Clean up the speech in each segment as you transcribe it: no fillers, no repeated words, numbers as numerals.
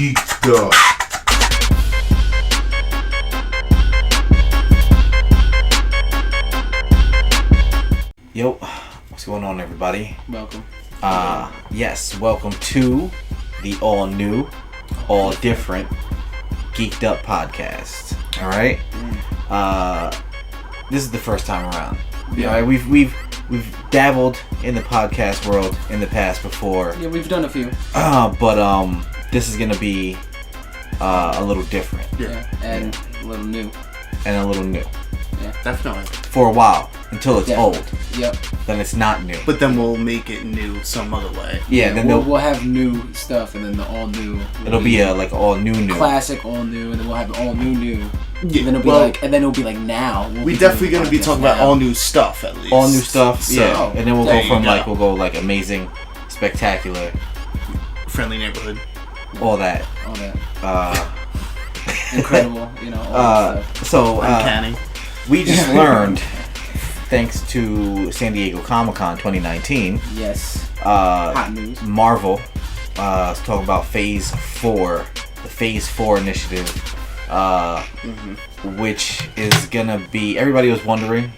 Geek'd Up. Yo, what's going on, everybody? Welcome. Yes, welcome to the all new, all different Geek'd Up Podcast. All right. This is the first time around. Yeah. All right, we've dabbled in the podcast world in the past before. Yeah, we've done a few. But this is gonna be a little different. Yeah, and a little new. Yeah, Definitely. for a while until it's old. Yep. Then it's not new. But then we'll make it new some other way. Yeah, then we'll have new stuff, and then the all new. It'll be a like all new. Classic all new, and then we'll have all new. Yeah, and then it'll be like now. We're definitely going to be talking about all new stuff at least. All new stuff, So, yeah. And then we'll there go from you go. like amazing, spectacular, Friendly neighborhood. all that. All that. Incredible, all that stuff. So Uncanny. we just learned, thanks to San Diego Comic-Con 2019. Yes. Hot news. Marvel is talking about Phase 4, the Phase 4 initiative, which is gonna be. Everybody was wondering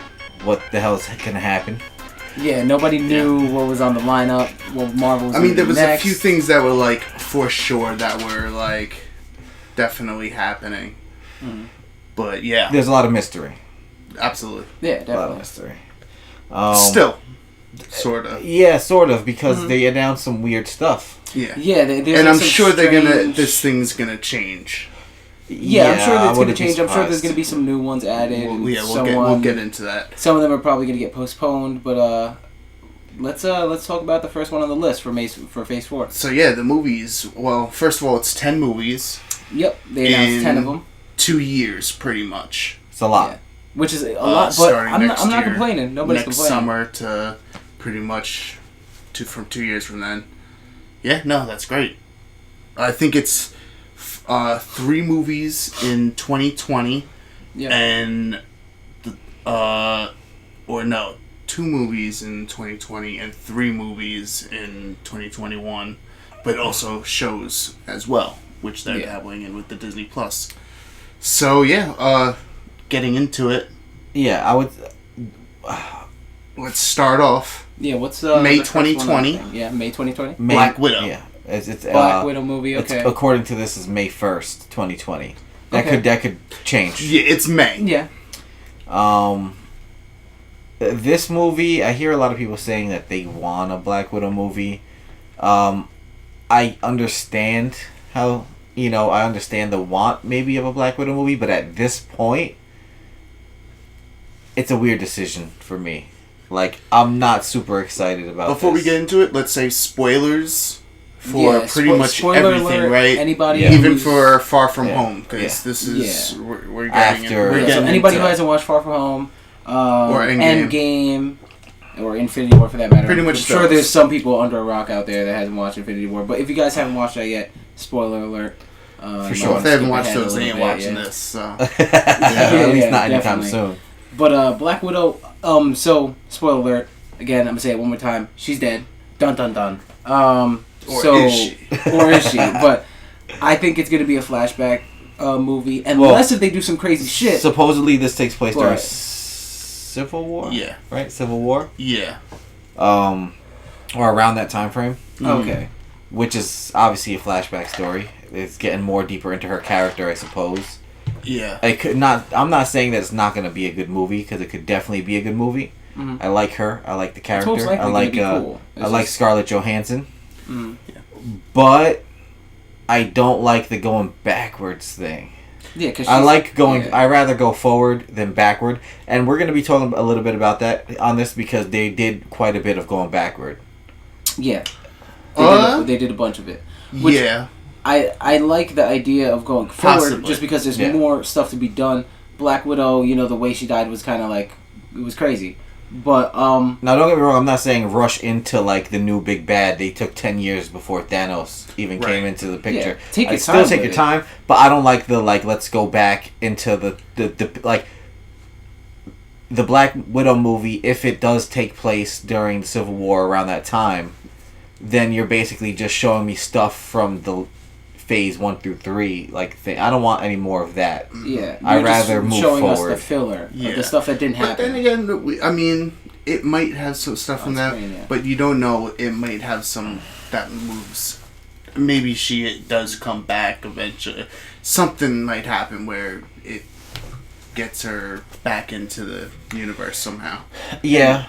what the hell is gonna happen. Yeah, nobody knew what was on the lineup. What Marvel was. I mean, there was next. a few things that were like for sure that were like definitely happening. But yeah, There's a lot of mystery. absolutely. Yeah, A lot of definitely. mystery. Still, sort of. Yeah, sort of, because they announced some weird stuff. Yeah. Yeah, there's And I'm some sure strange... this thing's gonna change. Yeah, I'm sure I that's going to wouldn't be change. I'm sure there's surprised. going to be some new ones added. We'll get into that. Some of them are probably going to get postponed, but let's talk about the first one on the list for Phase 4. So yeah, the movies. Well, first of all, it's 10 movies. Yep, they announced 10 of them. 2 years, pretty much. It's a lot. Yeah. Which is a lot, but Starting I'm next not year. complaining. Nobody's Next complaining. summer to pretty much from 2 years from then. Yeah, no, that's great. I think it's 3 movies in 2020, Yeah. and 2 movies in 2020 and 3 movies in 2021, but also shows as well, which they're dabbling in with the Disney Plus. So yeah, getting into it. Yeah, I would. Let's start off. Yeah, what's May the first one on 2020. the thing? Yeah, May 2020. Black Widow. Yeah, it's Black Widow movie. Okay. According to this, is May 1st, 2020. That could change. Yeah, it's May. Yeah. This movie, I hear a lot of people saying that they want a Black Widow movie. I understand how, I understand the want maybe of a Black Widow movie, but at this point, it's a weird decision for me. Like, I'm not super excited about Before this. we get into it, let's say spoilers for pretty much spoiler everything, alert, right? Anybody Even who's- for Far From Home, because Yeah. this is we're getting After- we're Yeah, so getting anybody into who hasn't watched Far From Home, Or Endgame, or Infinity War for that matter. Pretty much I'm sure those. there's some people under a rock out there that hasn't watched Infinity War, but if you guys haven't watched that yet, spoiler alert. For you sure. might if they haven't skip watched ahead a those, they little ain't bit, watching yeah. this. So At least not anytime definitely. soon. But Black Widow, so spoiler alert. Again, I'm gonna say it one more time. She's dead. Dun dun dun. Is she? Or is she? But I think it's gonna be a flashback movie, unless if they do some crazy shit. Supposedly, this takes place during But- Civil War. Yeah. Right, Civil War. yeah, Or around that time frame. Okay. Which is obviously a flashback story. It's getting more deeper into her character, I suppose. yeah. I'm not saying that it's not going to be a good movie, because it could definitely be a good movie. Mhm. I like her. I like the It's character. most likely I like gonna be cool. I like Scarlett Johansson. Mm. But I don't like the going backwards thing. Yeah, because I like going. Yeah. I rather go forward than backward, and we're going to be talking a little bit about that on this, because they did quite a bit of going backward. Yeah. They did a bunch of it. Which Yeah. I like the idea of going forward Possibly. just because there's Yeah. more stuff to be done. Black Widow, the way she died was kind of like, it was crazy. But, Now, don't get me wrong. I'm not saying rush into like the new big bad. They took 10 years before Thanos even Right. came into the picture. Yeah, take your Still time take with your it. time, but I don't like the let's go back into the like the Black Widow movie. If it does take place during the Civil War around that time, then you're basically just showing me stuff from the Phase 1 through 3 like thing. I don't want any more of that. Yeah, I'd rather move showing forward. us the filler, the stuff that didn't happen. But then again, I mean, it might have some stuff from that, but you don't know. It might have some that moves. Maybe she does come back eventually. Something might happen where it gets her back into the universe somehow. Yeah.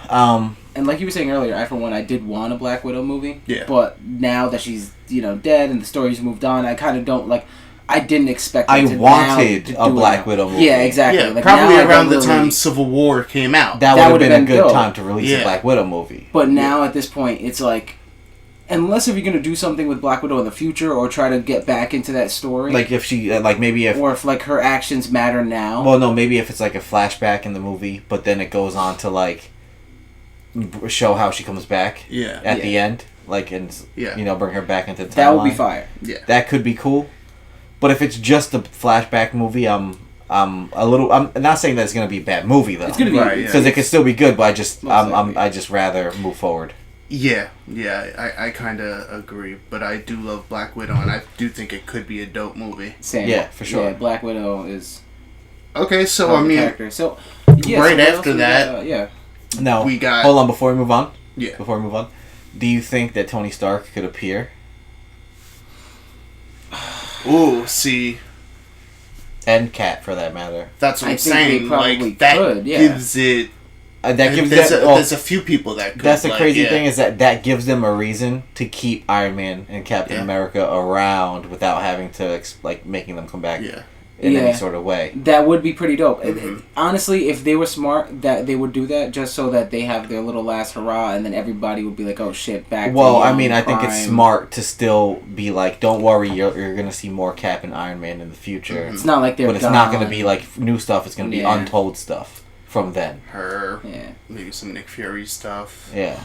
And like you were saying earlier, for one, I did want a Black Widow movie. Yeah. But now that she's dead and the story's moved on, I kind of don't like. I didn't expect. I wanted a Black Widow movie. Yeah, exactly. Yeah, like, probably around the time Civil War came out. That would have been a good time to release a Black Widow movie. But now at this point, it's like, unless if you're gonna do something with Black Widow in the future or try to get back into that story, like if she, like maybe if, or if like her actions matter now. Well, no, maybe if it's like a flashback in the movie, but then it goes on to like show how she comes back. Yeah. At the end, like and bring her back into the timeline. That would be fire. Yeah. That could be cool. But if it's just a flashback movie, I'm not saying that it's gonna be a bad movie though. It's gonna be because it could still be good, but I just rather move forward. Yeah, I kind of agree, but I do love Black Widow, and I do think it could be a dope movie. Same. Yeah, for sure. Yeah, Black Widow is. Okay, so I mean, character. So right after that, no, we got. Hold on, before we move on. Yeah. Before we move on, do you think that Tony Stark could appear? Ooh, see. And Cat, for that matter. That's what I'm saying. Like that gives it. That gives there's a few people that could. That's the crazy thing is that gives them a reason to keep Iron Man and Captain America around without having to making them come back in any sort of way. That would be pretty dope. Mm-hmm. Honestly, if they were smart, that they would do that just so that they have their little last hurrah, and then everybody would be like, "Oh shit, back." Well, I mean, I think it's smart to still be like, "Don't worry, you're gonna see more Cap and Iron Man in the future." Mm-hmm. It's not like they're. But it's not gonna be like new stuff. It's gonna be untold stuff from then. Maybe some Nick Fury stuff. Yeah,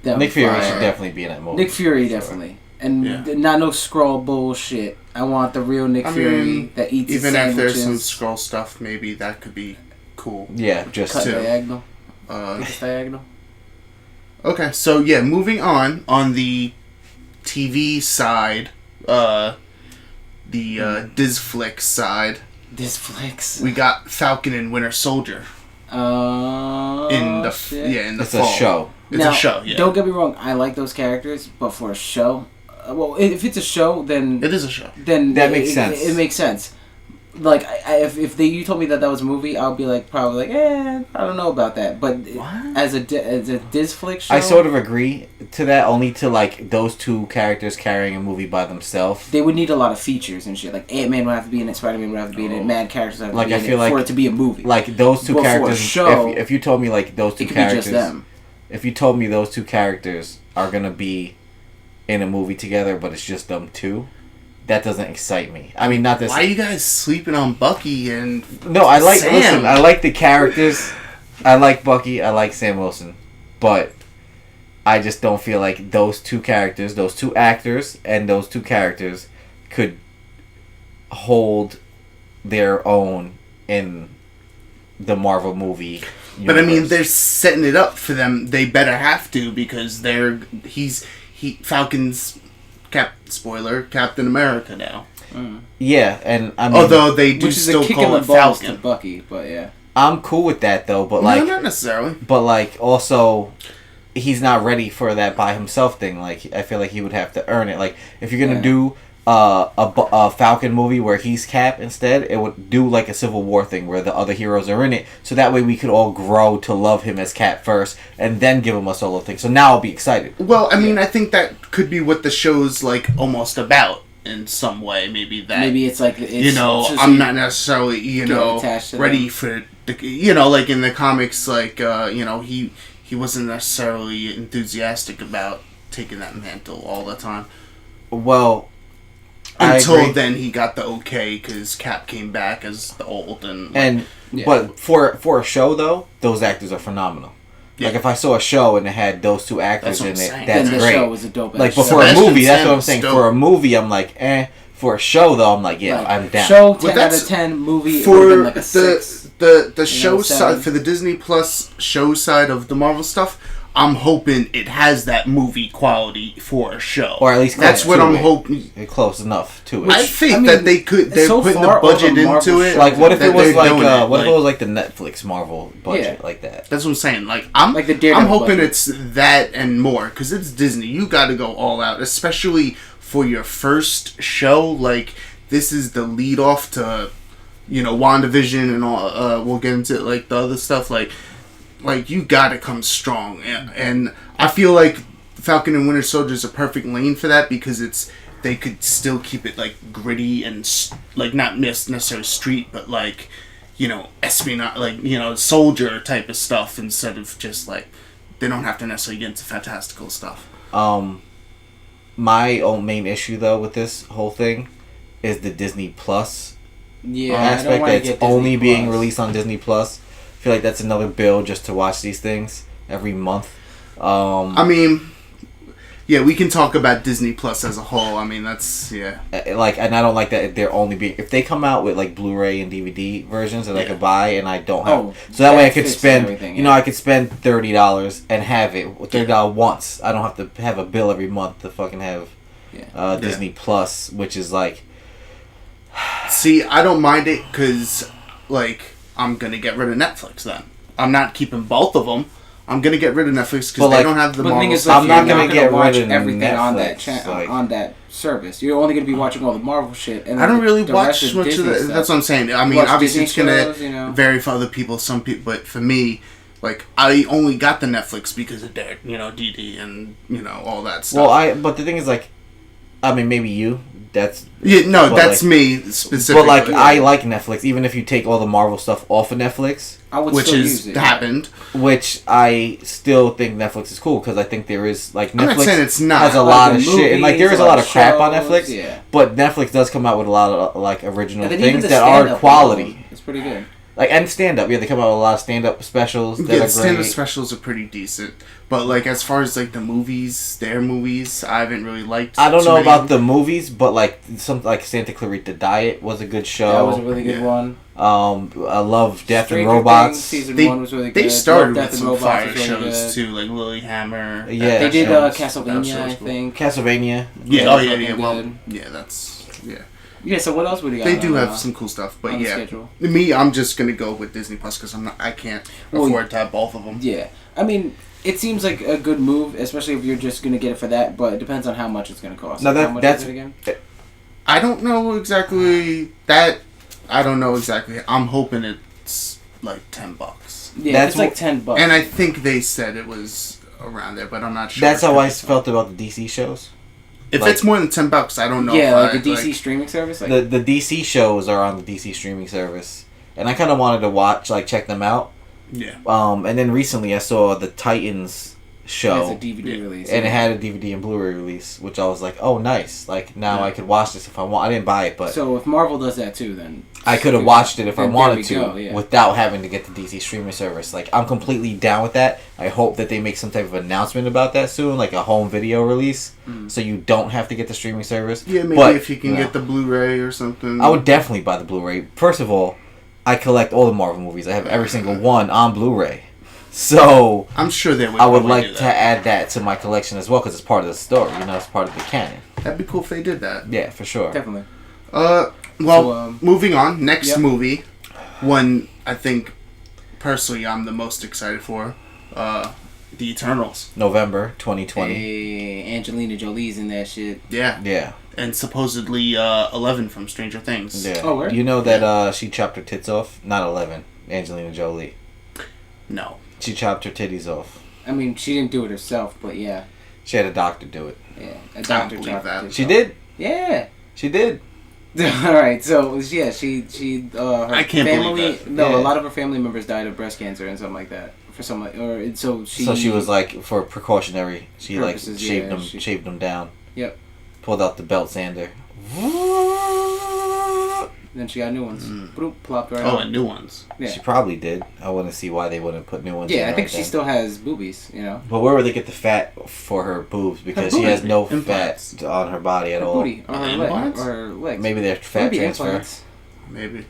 Nick Fury should definitely be in that movie. Nick Fury definitely, and not no Skrull bullshit. I want the real Nick Fury that eats even his sandwiches. if there's some Skrull stuff, maybe that could be cool. Yeah, just cut diagonal. Diagonal. Okay, so moving on the TV side, the Disflix side. Disflix. We got Falcon and Winter Soldier. In the it's fall. A show. It's a show. Yeah. Don't get me wrong. I like those characters, but for a show, well, if it's a show, then it is a show. Then that makes sense. It makes sense. Like if you told me that was a movie, I'll be like probably like I don't know about that. But as a Disflix show, I sort of agree to that. Only to like those two characters carrying a movie by themselves. They would need a lot of features and shit. Like Ant-Man would have to be in it, Spider-Man would have to be in it, mad characters would have to be in it for it to be a movie. Like those two characters. For a show, if you told me like those two characters, be just them. If you told me those two characters are gonna be in a movie together, but it's just them two. That doesn't excite me. I mean, not this. Why are you guys sleeping on Bucky and No, I like Sam? Listen, I like the characters. I like Bucky. I like Sam Wilson, but I just don't feel like those two characters, those two actors, and those two characters could hold their own in the Marvel movie universe. But I mean, they're setting it up for them. They better have to because Falcon's Captain America now. Yeah, and I mean, although they do still call it Falcon. To Bucky, but yeah, I'm cool with that though. But no, not necessarily. But like, also, he's not ready for that by himself thing. Like, I feel like he would have to earn it. Like, if you're gonna do a Falcon movie where he's Cap instead, it would do like a Civil War thing where the other heroes are in it, so that way we could all grow to love him as Cap first, and then give him a solo thing. So now I'll be excited. Well, I mean, I think that could be what the show's like almost about in some way. Maybe it's like I'm not necessarily ready for the like in the comics like he wasn't necessarily enthusiastic about taking that mantle all the time. Well. Until then, he got the okay because Cap came back as the old but for a show though, those actors are phenomenal. Yeah. Like if I saw a show and it had those two actors in it, that's great. Show was a dope like, but for a movie, that's what I'm saying. For a movie, I'm like, eh. For a show though, I'm like, yeah, I'm down. Show 10 out of 10. Movie for like a 6. The show side for the Disney Plus show side of the Marvel stuff. I'm hoping it has that movie quality for a show. Or at least that's what I'm hoping. Close enough to it. I think that they could. They're so putting the budget into it. Like, what if it was like what if it was like the Netflix Marvel budget like that? That's what I'm saying. Like, I'm hoping budget. It's that and more because it's Disney. You got to go all out, especially for your first show. Like, this is the lead off to, WandaVision and all. We'll get into like the other stuff. Like you gotta come strong, and I feel like Falcon and Winter Soldier is a perfect lane for that because they could still keep it like gritty and like not necessarily street, but like espionage, like soldier type of stuff instead of just like they don't have to necessarily get into fantastical stuff. My own main issue though with this whole thing is the Disney Plus aspect that's only being released on Disney Plus. I feel like that's another bill just to watch these things every month. I mean, yeah, we can talk about Disney Plus as a whole. I mean, that's and I don't like that they're only being if they come out with like Blu-ray and DVD versions that I could buy and I don't have, so that way I could spend I could spend $30 and have it $30 once. I don't have to have a bill every month to fucking have Disney Plus, which is like. See, I don't mind it because like. I'm going to get rid of Netflix then. I'm not keeping both of them. I'm going to get rid of Netflix because they don't have the Marvel stuff. I'm not going to get rid of everything Netflix, on that service. You're only going to be watching all the Marvel shit. And I don't really watch much of that. That's what I'm saying. I mean, obviously it's going to vary for other people, some people, but for me, like, I only got the Netflix because of Derek, DD and, all that stuff. Well, but the thing is, like, I mean, maybe you. That's that's me specifically. But like, I like Netflix, even if you take all the Marvel stuff off of Netflix, which has happened. Which I still think Netflix is cool because I think there is like Netflix I'm not saying it's not. Has a lot of shit, and like there is a lot of crap on Netflix. But Netflix does come out with a lot of like original things that are quality. It's pretty good. Like, and stand-up. Yeah, they come out with a lot of stand-up specials that are great. Stand-up specials are pretty decent. But, like, as far as, like, their movies, I haven't really liked. I don't know about the movies, but, like, something like Santa Clarita Diet was a good show. That was a really good one. I love Death and Robots. Season 1 was really good. They started with some fire shows, too, like Lilyhammer. Yeah. They did Castlevania, I think. Castlevania. Yeah, well, yeah, that's, yeah. Yeah, so what else would you got? They do have some cool stuff, but me, I'm just gonna go with Disney Plus because I can't afford to have both of them. Yeah, I mean, it seems like a good move, especially if you're just gonna get it for that. But it depends on how much it's gonna cost. No, how much is it again? I don't know exactly that. I don't know exactly. I'm hoping it's like $10. Yeah, it's like $10. And I think they said it was around there, but I'm not sure. That's how I felt about the DC shows. If it's more than $10, I don't know. Yeah, like the DC streaming service. Like, the DC shows are on the DC streaming service, and I kind of wanted to check them out. Yeah. And then recently I saw the Titans show. It's a DVD release, and it had a DVD and Blu-ray release, which I was like, oh, nice! Like now I could watch this if I want. I didn't buy it, but so if Marvel does that too, then I could have watched it if I wanted to without having to get the DC streaming service. Like I'm completely down with that. I hope that they make some type of announcement about that soon, like a home video release, so you don't have to get the streaming service. Yeah, maybe if you can get the Blu-ray or something. I would definitely buy the Blu-ray. First of all, I collect all the Marvel movies. I have every single one on Blu-ray. So I'm sure they would. I would like to add that to my collection as well because it's part of the story. It's part of the canon. That'd be cool if they did that. Yeah, for sure. Definitely. Moving on. Next movie, one I think personally I'm the most excited for, The Eternals. November 2020. Hey, Angelina Jolie's in that shit. Yeah. Yeah. And supposedly 11 from Stranger Things. Yeah. Oh, where? You know that she chopped her tits off? Not 11. Angelina Jolie. No. She chopped her titties off. I mean, she didn't do it herself, but yeah. She had a doctor do it. Yeah, a doctor chopped her titties She did? Yeah. She did. Alright, so yeah, she her I can't family, believe that. No, a lot of her family members died of breast cancer and something like that. So she was like for precautionary. She purposes, shaved them down. Yep. Pulled out the belt sander. Then she got new ones. Bloop, plopped right and new ones. Yeah. She probably did. I want to see why they wouldn't put new ones. Yeah, I think she still has boobies. But where would they get the fat for her boobs? Because she has no fat on her body at all. Booty, or her legs. Maybe they're fat transfer. Maybe.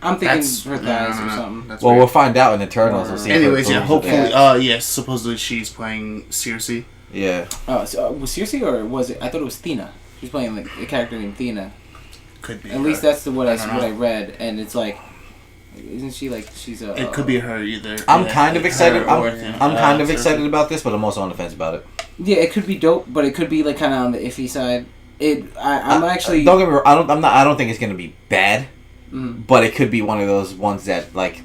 I'm thinking her thighs or something. Well, we'll find out in Eternals. We'll see. Anyways, yeah, hopefully, yes, supposedly she's playing Circe. Yeah. So, was Circe or was it? I thought it was Thena. She was playing like a character named Thena. Could be. At least that's what I read, and it's like, isn't she like she's a? It could be her either. I'm kind of excited. I'm kind of excited about this, but I'm also on the fence about it. Yeah, it could be dope, but it could be like kind of on the iffy side. I'm actually. Don't get me wrong. I don't think it's gonna be bad, but it could be one of those ones that like.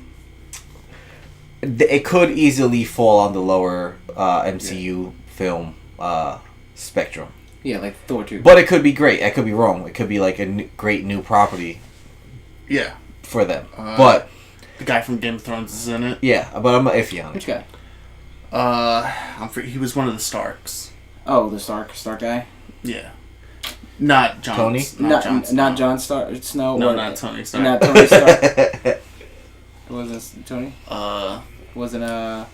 It could easily fall on the lower MCU film spectrum. Yeah, like Thor 2. But it could be great. I could be wrong. It could be like a great new property. Yeah. For them, but the guy from Game of Thrones is in it. Yeah, but I'm iffy on it. Which guy? He was one of the Starks. Oh, the Stark guy. Yeah. Not Jon. Tony. Not Jon Snow. No, not Tony Stark. Not Tony Stark. It wasn't Tony. Wasn't It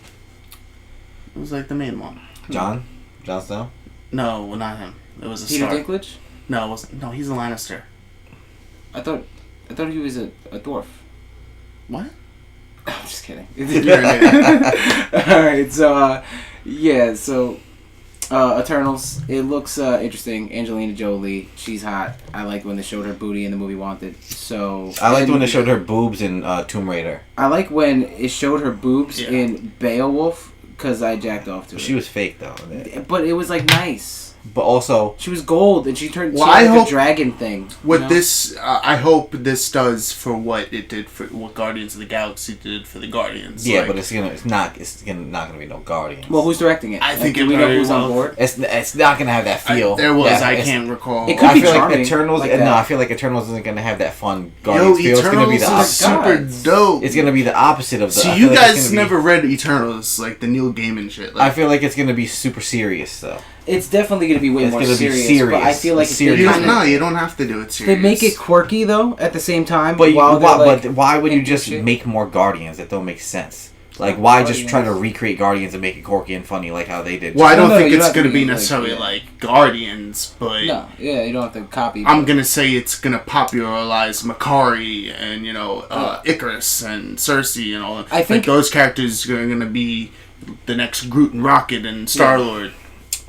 was like the main one. Jon Snow. No, not him. It was a Peter Stark. Dinklage. No, it wasn't. No, he's a Lannister. I thought he was a dwarf. What? I'm just kidding. Alright, so Eternals. It looks interesting. Angelina Jolie, she's hot. I like when they showed her booty in the movie Wanted. So I liked when they showed her boobs in Tomb Raider. I like when it showed her boobs in Beowulf because I jacked off to it. She was fake though. But it was like nice. But also, she was gold, and she turned. Well, she had a dragon thing. With this, I hope this does for what it did for what Guardians of the Galaxy did for the Guardians. Yeah, but it's not gonna be no Guardians. Well, who's directing it? I think do we know who's on board? It's not gonna have that feel. I can't recall. It could be like Eternals. Like I feel like Eternals isn't gonna have that fun Guardians feel. It's gonna be the super dope. It's gonna be the opposite of the. So you guys never read Eternals, like the Neil Gaiman shit. I feel like it's gonna be super serious though. It's definitely going to be way more serious, but I feel like serious. You don't have to do it serious. They make it quirky though at the same time. But why would you just make more Guardians? That don't make sense. Like why just try to recreate Guardians and make it quirky and funny like how they did? Well, I don't think it's going to be necessarily like Guardians, but you don't have to copy. I'm going to say it's going to popularize Makari and Icarus and Circe and all that. I think those characters are going to be the next Groot and Rocket and Star Lord.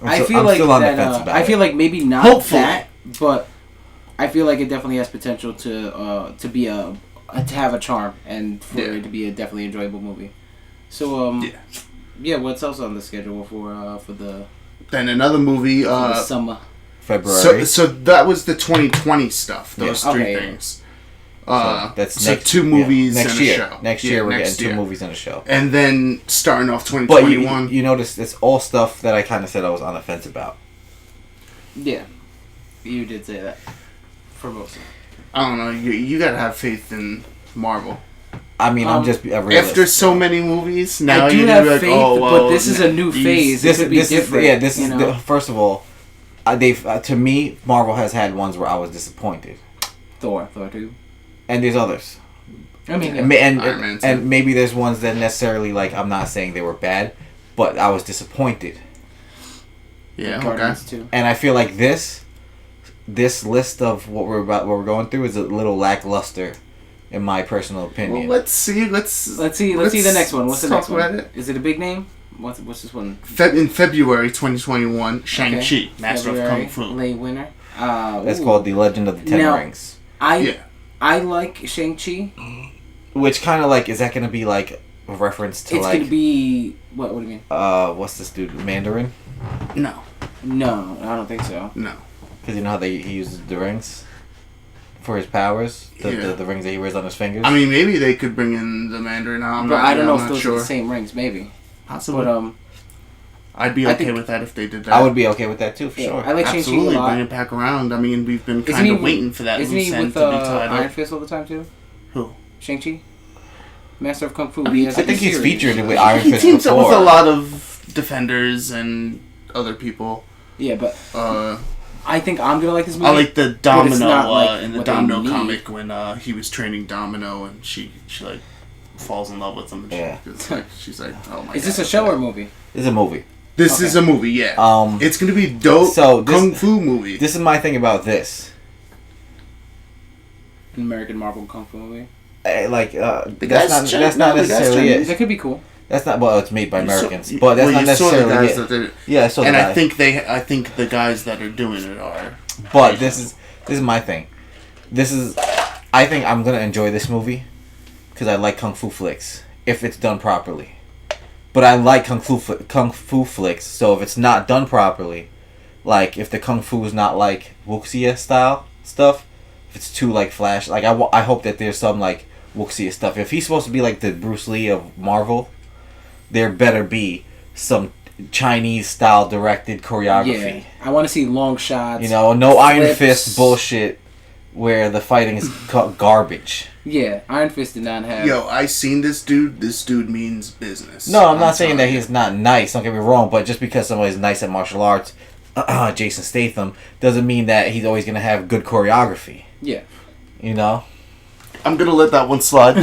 I feel like maybe not that, but I feel like it definitely has potential to have a charm and for it to be a definitely enjoyable movie. So what's else on the schedule for the? Then another movie. The summer. February. So that was the 2020 stuff. Those three things. So that's two movies next and year. a show. Next year we're getting 2 movies and a show. And then starting off 2021. But you notice it's all stuff that I kind of said I was on the fence about. Yeah, you did say that. For most of them. I don't know. You gotta have faith in Marvel. I mean, I'm just a realist. After so many movies, now I do have faith, but this is a new phase. This could be different. This is first of all, to me, Marvel has had ones where I was disappointed. Thor 2. And there's others. I mean, and maybe there's ones that necessarily like I'm not saying they were bad, but I was disappointed. Yeah, too. And I feel like this list of what we're going through is a little lackluster, in my personal opinion. Well, let's see the next one. What's the next one? Is it a big name? What's this one? In February 2021, Shang-Chi, Master of Kung Fu. Late winter. That's called The Legend of the Ten Rings. I like Shang-Chi. Which kind of like, is that going to be like a reference to it's going to be, what do you mean? What's this dude, Mandarin? No, I don't think so. No. Because you know how he uses the rings? For his powers? The rings that he wears on his fingers? I mean, maybe they could bring in the Mandarin. I don't know if those are the same rings, maybe. Possibly. But, I'd be okay with that if they did that. I would be okay with that too, for sure. I like Shang-Chi a lot. Bring it back around. I mean, we've been kind of waiting for that. Isn't he with Iron Fist all the time too? Who? Shang-Chi? Master of Kung Fu. I think he's featured with Iron Fist before. He teams up with a lot of Defenders and other people. Yeah, but I think I'm gonna like this movie. I like the Domino in the Domino comic when he was training Domino and she like falls in love with him. And she's like, oh my god. Is this a show or a movie? It's a movie. This is a movie, yeah. It's gonna be dope. Kung Fu movie. This is my thing about this. An American Marvel Kung Fu movie. That's not necessarily it. That could be cool. That's not it's made by Americans, but that's not necessarily it. Yeah, so I think the guys that are doing it are. But this is my thing. I think I'm gonna enjoy this movie because I like kung fu flicks if it's done properly. But I like kung fu flicks, so if it's not done properly, like if the kung fu is not like wuxia style stuff, if it's too like flash, like I hope that there's some like wuxia stuff. If he's supposed to be like the Bruce Lee of Marvel, there better be some Chinese style directed choreography. Yeah, I want to see long shots. You know, no flips. Iron Fist bullshit where the fighting is garbage. Yeah, Iron Fist did not have... Yo, I seen this dude. This dude means business. No, I'm not saying that he's not nice. Don't get me wrong. But just because somebody's nice at martial arts, Jason Statham, doesn't mean that he's always going to have good choreography. Yeah. You know? I'm going to let that one slide.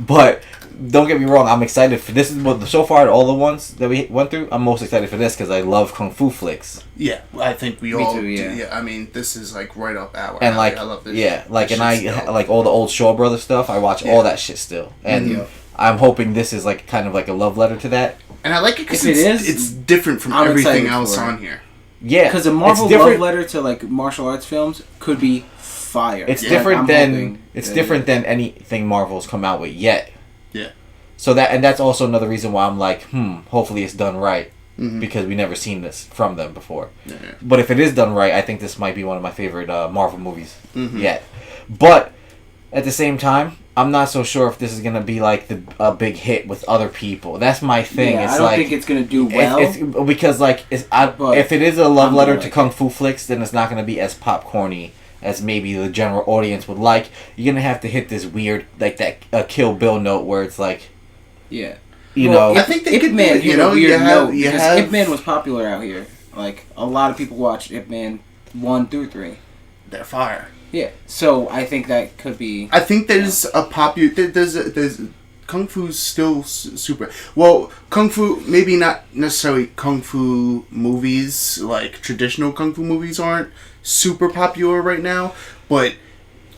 But... Don't get me wrong, I'm excited for this. So far, all the ones that we went through, I'm most excited for this because I love kung fu flicks. Yeah, I think we all too, yeah. do. Yeah, I mean, this is like right up our and alley. I love this. Yeah, like and I like all the old Shaw Brothers stuff. I watch all that shit still, and I'm hoping this is like kind of like a love letter to that. And I like it because it's different from everything else on here. Yeah, because a Marvel love letter to like martial arts films could be fire. It's different than anything Marvel's come out with yet. Yeah. So that's also another reason why I'm like, hopefully it's done right. Mm-hmm. Because we never seen this from them before. Yeah. But if it is done right, I think this might be one of my favorite Marvel movies yet. But at the same time, I'm not so sure if this is gonna be like a big hit with other people. That's my thing. Yeah, it's I don't think it's gonna do well. It's because like if it is a love letter to kung fu flicks, then it's not gonna be as popcorny as maybe the general audience would like. You're gonna have to hit this weird like that Kill Bill note where it's like, yeah, you know. I think they Ip Man hit a weird note because Ip Man was popular out here. Like a lot of people watched Ip Man 1 through 3. They're fire. Yeah, so I think that could be. I think there's a popular. There's Kung Fu's still super. Well, Kung Fu, maybe not necessarily Kung Fu movies, like traditional Kung Fu movies aren't super popular right now, but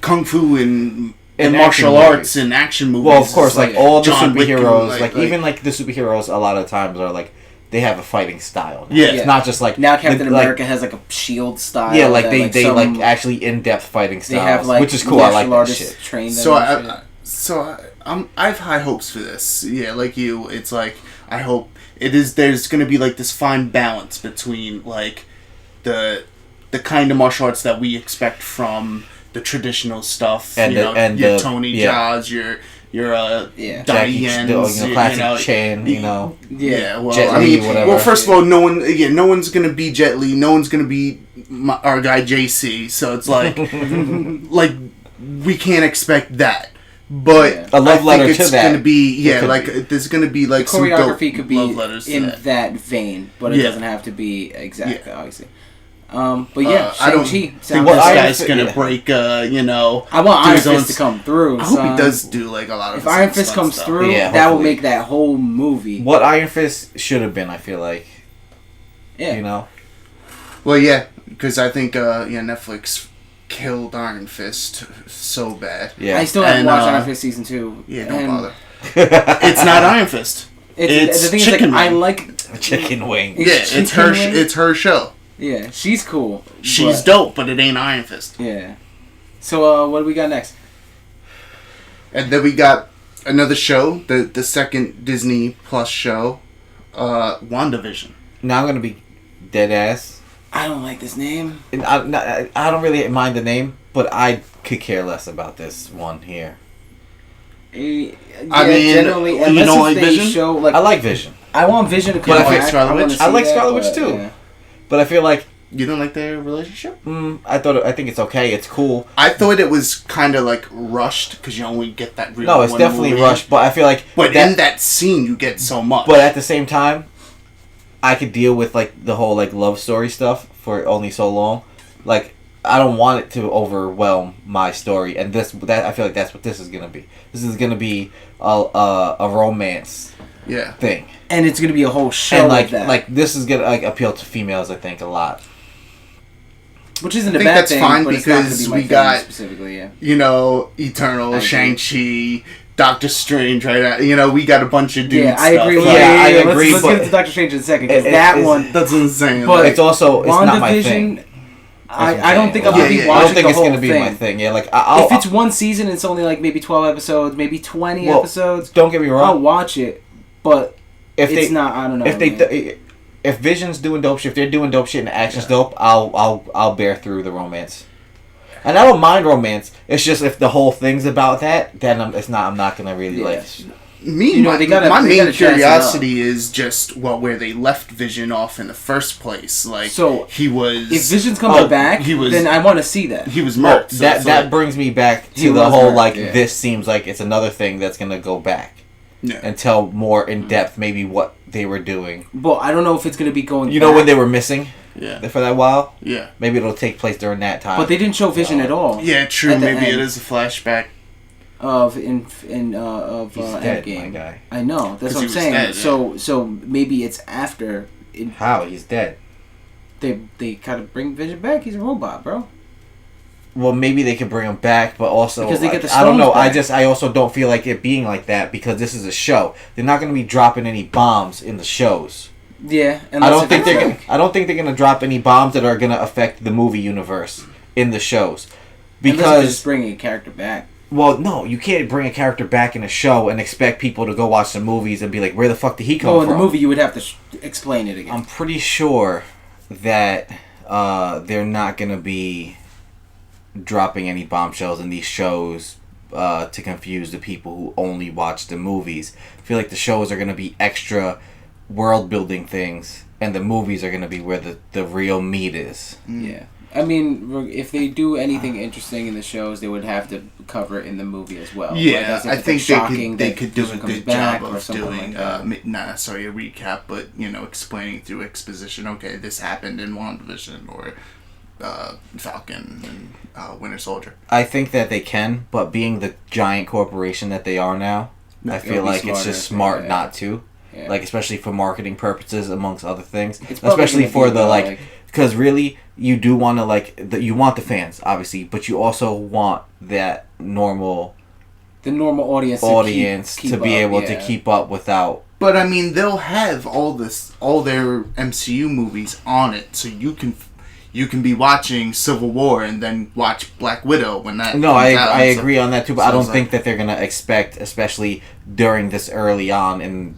Kung Fu and martial arts and action movies. Well, of course, like all the John superheroes, Wick, like even like the superheroes a lot of the times are like, they have a fighting style. Yeah. It's not just like... Now Captain America has like a shield style. Yeah, like they actually in-depth fighting styles, they have, like, which is cool. I like that shit. Train So I have high hopes for this. Yeah, like you, it's like I hope there's going to be like this fine balance between like the kind of martial arts that we expect from the traditional stuff, and your Tony Jaa's, your Donnie Yen's, classic Chan, well, first of all, no one's gonna be Jet Li, no one's gonna be our guy JC, so it's like like we can't expect that. But a love letter I think to it's that. gonna be there's gonna be like the choreography could be in that vein, but it doesn't have to be exactly obviously. But yeah, I don't think this guy's gonna break. I want Iron Fist to come through. I hope he does do like a lot of. If Iron Fist comes through, that will make that whole movie. What Iron Fist should have been, I feel like. Yeah. You know. Well, yeah, because I think Netflix killed Iron Fist so bad. Yeah. I still haven't watched Iron Fist season 2. Yeah, don't bother. It's not Iron Fist. It's Chicken Wing. I like Chicken Wing. Yeah, it's her show. Yeah, she's cool. She's dope, but it ain't Iron Fist. Yeah. So, what do we got next? And then we got another show, the second Disney Plus show, WandaVision. Now I'm gonna be dead ass. I don't like this name. I don't really mind the name, but I could care less about this one here. I mean, generally, you don't like Vision? I like Vision. I want Vision to come back. I like Scarlet Witch too. Yeah. But I feel like... You don't like their relationship? I think it's okay. It's cool. I thought it was kind of like rushed because you only get that real. No, it's definitely rushed. But I feel like... But in that scene, you get so much. But at the same time, I could deal with like the whole like love story stuff for only so long. Like, I don't want it to overwhelm my story. And I feel like that's what this is going to be. This is going to be a romance thing. And it's gonna be a whole show and that. Like this is gonna appeal to females, I think, a lot. Which isn't a bad thing. That's fine but because we got specifically, Eternal, Shang-Chi, Doctor Strange, right? We got a bunch of dudes. Yeah, I agree. I agree. Let's get to Doctor Strange in a second because that one that's insane. But it's not my thing. I don't think I'm gonna be watching the whole thing. I don't think it's gonna be my thing. Yeah, if it's one season, it's only like maybe 12 episodes, maybe 20 episodes. Don't get me wrong. I'll watch it, but if it's not. I don't know. If Vision's doing dope shit, if they're doing dope shit and the action's dope, I'll bear through the romance. And I don't mind romance. It's just if the whole thing's about that, then I'm not gonna really like. My main curiosity is just where they left Vision off in the first place. Like, so he was. If Vision's coming back, then I want to see that. He was murked. That brings me back to the whole this seems like it's another thing that's gonna go back. Yeah. And tell more in depth maybe what they were doing. But I don't know if it's gonna be going. You know when they were missing. Yeah. For that while. Yeah. Maybe it'll take place during that time. But they didn't show Vision at all. Yeah, true. Maybe it is a flashback. Of Endgame. My guy. I know. That's what I'm saying. Dead, yeah. So maybe it's after. How he's dead? They kind of bring Vision back. He's a robot, bro. Well, maybe they could bring him back, but also because they get the stones I don't know. Back. I also don't feel like it being like that because this is a show. They're not going to be dropping any bombs in the shows. Yeah, I don't think they're going to drop any bombs that are going to affect the movie universe in the shows because unless they're just bringing a character back. Well, no, you can't bring a character back in a show and expect people to go watch the movies and be like, "Where the fuck did he come from?" Well, in the movie, you would have to explain it again. I'm pretty sure that they're not going to be dropping any bombshells in these shows to confuse the people who only watch the movies. I feel like the shows are going to be extra world-building things, and the movies are going to be where the real meat is. Yeah. I mean, if they do anything interesting in the shows, they would have to cover it in the movie as well. Yeah, I think they could do a good job of doing, not necessarily a recap, but, explaining through exposition, okay, this happened in WandaVision, or Falcon and Winter Soldier. I think that they can, but being the giant corporation that they are now, I feel like it's just smart not to. Yeah. Like, especially for marketing purposes, amongst other things. Especially for the, because really, you do want to, you want the fans, obviously, but you also want that normal audience to be able to keep up without. But, I mean, they'll have all their MCU movies on it, so you can be watching Civil War and then watch Black Widow when that comes out. I agree on that, too, but I don't think that they're going to expect, especially during this early on in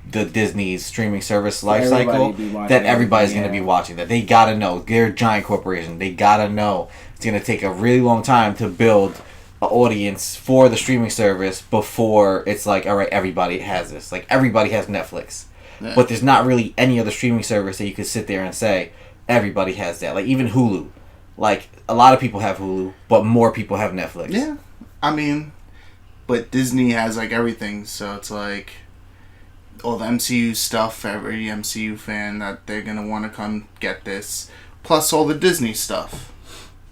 the Disney's streaming service life cycle, that everybody's going to be watching that. They got to know. They're a giant corporation. They got to know it's going to take a really long time to build an audience for the streaming service before it's like, all right, everybody has this. Like, everybody has Netflix. Yeah. But there's not really any other streaming service that you could sit there and say, everybody has that. Like, even Hulu. Like, a lot of people have Hulu, but more people have Netflix. Yeah. I mean, but Disney has, everything, so it's like all the MCU stuff, every MCU fan that they're going to want to come get this, plus all the Disney stuff,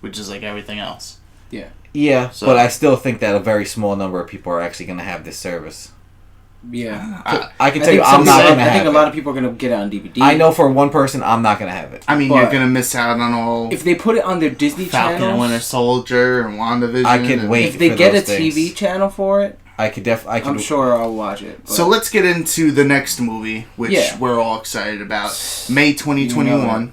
which is everything else. Yeah. Yeah, so, but I still think that a very small number of people are actually going to have this service. Yeah. I can tell you I'm not going to have it. I think a lot of people are going to get it on DVD. I know for one person I'm not going to have it. I mean, you're going to miss out on all... If they put it on their Disney Falcon channels... and Winter Soldier and WandaVision... I can wait If they get a TV channel for it... I'm sure I'll watch it. But. So let's get into the next movie, which we're all excited about. May 2021,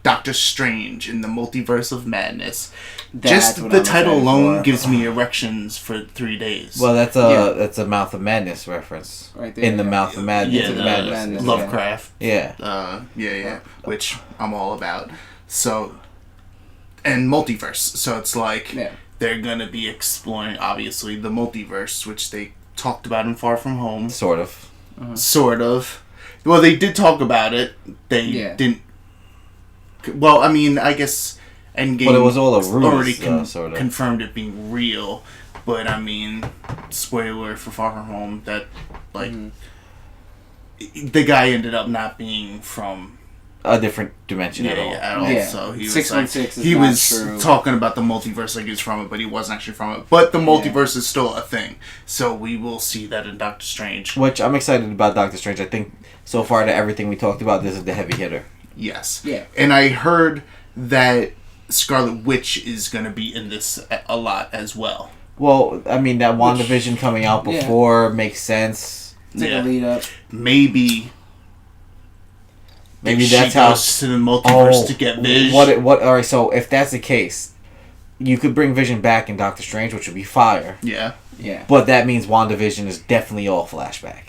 Doctor Strange in the Multiverse of Madness. Just the title alone gives me erections for 3 days. Well, that's a Mouth of Madness reference. Right there. In the Mouth of Madness. Yeah, Madness. Lovecraft. Yeah. Which I'm all about. So, and multiverse. So it's like... Yeah. They're going to be exploring, obviously, the multiverse, which they talked about in Far From Home. Sort of. Uh-huh. Sort of. Well, they did talk about it. They didn't... Well, I mean, I guess Endgame... But it was all a ruse, already sort of. confirmed it being real. But, I mean, spoiler for Far From Home, that, the guy ended up not being from... a different dimension at all. At all. Yeah. So he 616 he was talking about the multiverse like he was from it, but he wasn't actually from it. But the multiverse is still a thing. So we will see that in Doctor Strange. Which I'm excited about Doctor Strange. I think so far to everything we talked about, this is the heavy hitter. Yes. Yeah. And I heard that Scarlet Witch is going to be in this a lot as well. Well, I mean, that WandaVision coming out before makes sense. It's like a lead up. Maybe that's she goes to the multiverse to get Vision. What? All right. So if that's the case, you could bring Vision back in Doctor Strange, which would be fire. Yeah. But that means WandaVision is definitely all flashback.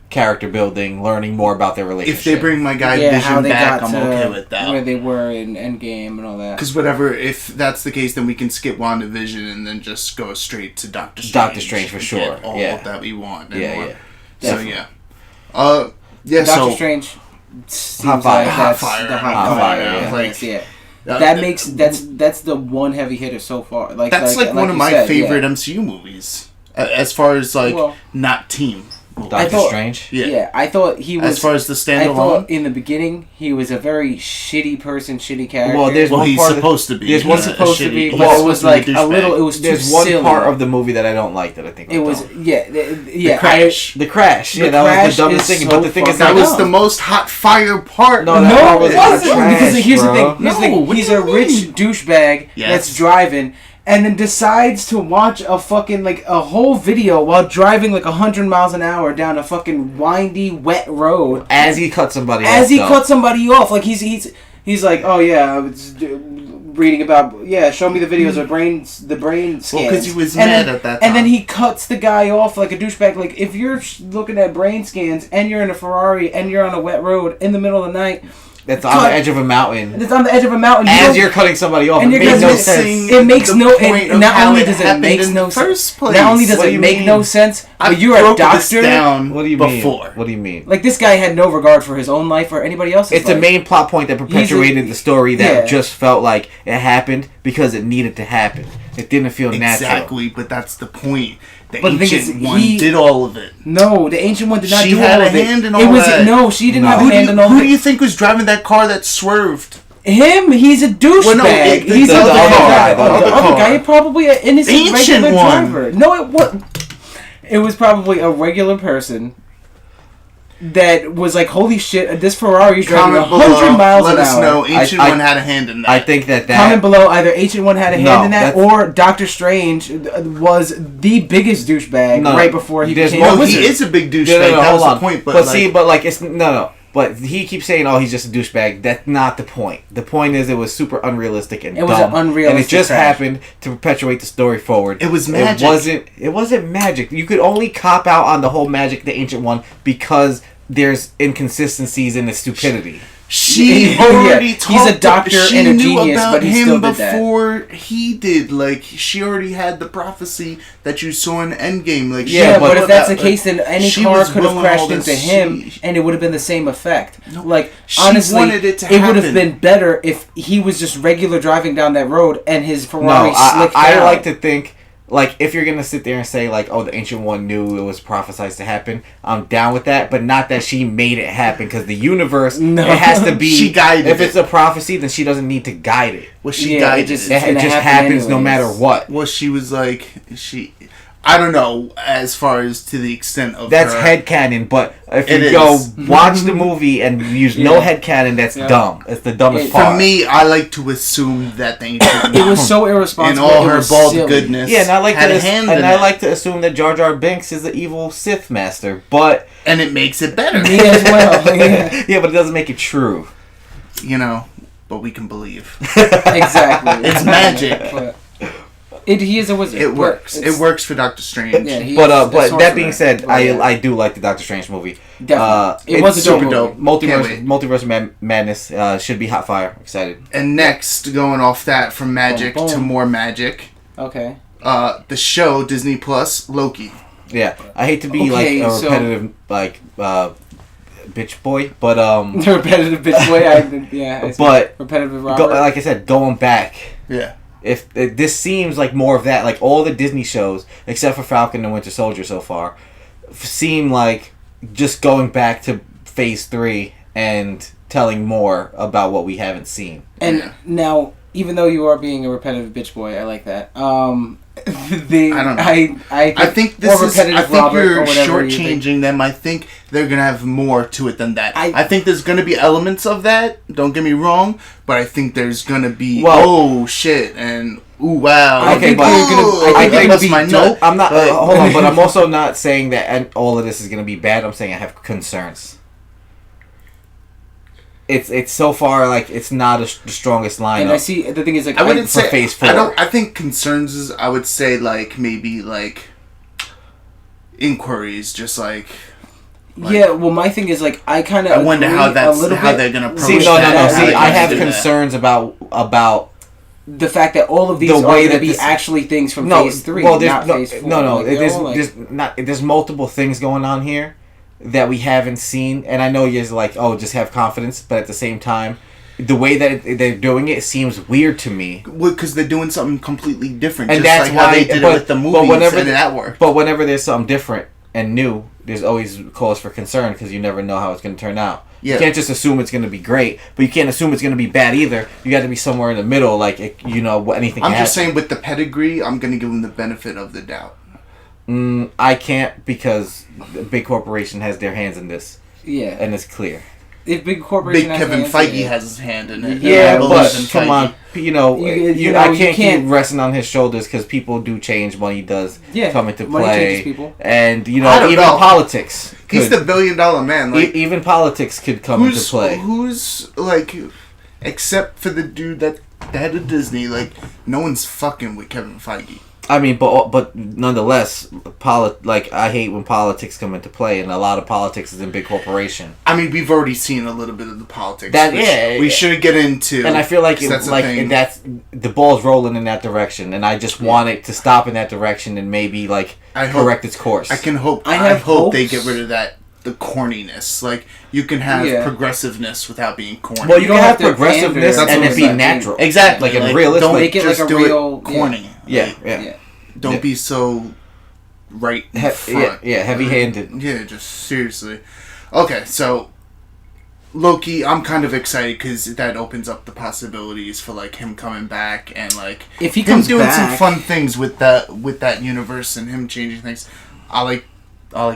Character building, learning more about their relationship. If they bring my guy Vision back, I'm okay with that. Where they were in Endgame and all that. Because if that's the case, then we can skip WandaVision and then just go straight to Doctor Strange. Doctor Strange for sure. All that we want. And more. Yeah. So Doctor Strange seems hot fire. Like that's the hot fire. That's the one heavy hitter so far. That's one of my favorite MCU movies. As far as not team. Doctor Strange? Yeah, I thought he was... As far as the standalone? I thought in the beginning he was a very shitty person, shitty character. Well, he's supposed to be. He's supposed to be, but it was like a little... It was too silly. There's one part of the movie that I don't like that I think it was... Yeah. The crash. The crash. Yeah, that was the dumbest thing. But the thing is... That was the most hot fire part. No, it wasn't. Because here's the thing. He's a rich douchebag that's driving... And then decides to watch a fucking, a whole video while driving 100 miles an hour down a fucking windy, wet road. As he cut somebody off. Like, he's like, oh yeah, I was reading about, show me the videos of the brain scans. Well, because he was mad at that time. And then he cuts the guy off like a douchebag. Like, if you're looking at brain scans and you're in a Ferrari and you're on a wet road in the middle of the night... That's on the edge of a mountain. It's on the edge of a mountain. As you're cutting somebody off. And it makes no sense. It makes no... Not only does it make no sense... Not only does it make no sense, but you're a doctor... What do you mean? What do you mean? Like, this guy had no regard for his own life or anybody else's life. It's a main plot point that perpetuated the story that just felt like it happened because it needed to happen. It didn't feel natural. Exactly, but that's the point. The Ancient One did all of it. No, the Ancient One did not do all of it. She had a hand in all that. No, she didn't have a hand in all that. Who do you think was driving that car that swerved? Him? He's a douchebag. He's the other guy. Probably an innocent regular driver. No, it was probably a regular person that was like, holy shit, this Ferrari is driving 100 miles an hour. Let us know Ancient One had a hand in that. I think that... Comment below, either Ancient One had a hand in that, or Doctor Strange was the biggest douchebag right before he became a wizard. He is a big douchebag. That was the point. But it's... No. But he keeps saying, he's just a douchebag. That's not the point. The point is it was super unrealistic and dumb. It was an unrealistic and it just happened to perpetuate the story forward. It was magic. It wasn't magic. You could only cop out on the whole magic, the Ancient One, because there's inconsistencies in the stupidity. She already talked. He's a doctor and a genius, but he still did that. Before he did. Like, she already had the prophecy that you saw in Endgame. Like, but if that's the case, then any car could have crashed into him, and it would have been the same effect. Honestly, it would have been better if he was just regular driving down that road and his Ferrari slicked down. I like to think... if you're going to sit there and say, the Ancient One knew it was prophesized to happen, I'm down with that, but not that she made it happen, because the universe, it has to be... She guided If it's a prophecy, then she doesn't need to guide it. Well, she guided it. It just happens no matter what. Well, she was like... I don't know, as far as to the extent of that's headcanon, but if you go watch the movie and use no headcanon, that's dumb. It's the dumbest part. For me, I like to assume that the Ancient One, it was so irresponsible. in all her bald goodness, and I like to assume that Jar Jar Binks is the evil Sith master, and it makes it better. Me as well. Yeah, but it doesn't make it true. But we can believe. Exactly. It's magic. He is a wizard. It works. It works for Doctor Strange. Yeah, but that being said, I do like the Doctor Strange movie. Definitely. It was super dope. Multiverse Madness should be hot fire. Excited. And next, going off that from magic to more magic. Okay. The show Disney Plus Loki. Yeah, I hate to be a repetitive bitch boy, but the repetitive bitch boy. But repetitive Robert. Like I said, going back. Yeah. If this seems like more of that, like all the Disney shows except for Falcon and Winter Soldier so far, seem like just going back to Phase 3 and telling more about what we haven't seen. And now even though you are being a repetitive bitch boy, I like that. I don't know. I think this is. I think you're shortchanging them. I think they're gonna have more to it than that. I think there's gonna be elements of that. Don't get me wrong, but I think there's gonna be oh shit and ooh wow. Okay, but I think that's my note. I'm not. Hold on, but I'm also not saying that and all of this is gonna be bad. I'm saying I have concerns. It's so far like it's not the strongest lineup. And I see the thing is like I wouldn't say Phase 4. I think concerns is I would say like maybe like inquiries, just like yeah. Well, my thing is like I kind of I wonder how they're gonna approach See, that. See, I have concerns about the fact that all of these are going to be actually things from Phase 3, not Phase 4. No. There's multiple things going on here that we haven't seen, and I know you're like, oh, just have confidence, but at the same time, the way that they're doing it seems weird to me. Because they're doing something completely different, and just that's like why how they did it with the movies, and that worked. But whenever there's something different and new, there's always cause for concern because you never know how it's going to turn out. Yeah. You can't just assume it's going to be great, but you can't assume it's going to be bad either. You got to be somewhere in the middle, like anything. I'm just saying, with the pedigree, I'm going to give them the benefit of the doubt. I can't because the big corporation has their hands in this. Yeah, and it's clear. If big corporation, Kevin Feige has his hand in it. Yeah, but come on, I can't keep resting on his shoulders because people do change. Money does come into play, and even politics. He's the $1 billion man. Like, even politics could come into play. Who's like, except for the dude that the head of Disney, like no one's fucking with Kevin Feige. I mean, but nonetheless, I hate when politics come into play, and a lot of politics is in big corporation. I mean, we've already seen a little bit of the politics. We should get into. And I feel like that's the ball's rolling in that direction, and I just want it to stop in that direction and maybe correct its course. I hope they get rid of that. The corniness, like you can have progressiveness without being corny. Well, you can have progressiveness and it be natural. Exactly, like realistic. Don't make it like a real corny. Yeah. Don't be so right in front. Heavy-handed. Yeah, just seriously. Okay, so Loki, I'm kind of excited because that opens up the possibilities for like him coming back and like if he comes doing back, some fun things with that universe and him changing things. I like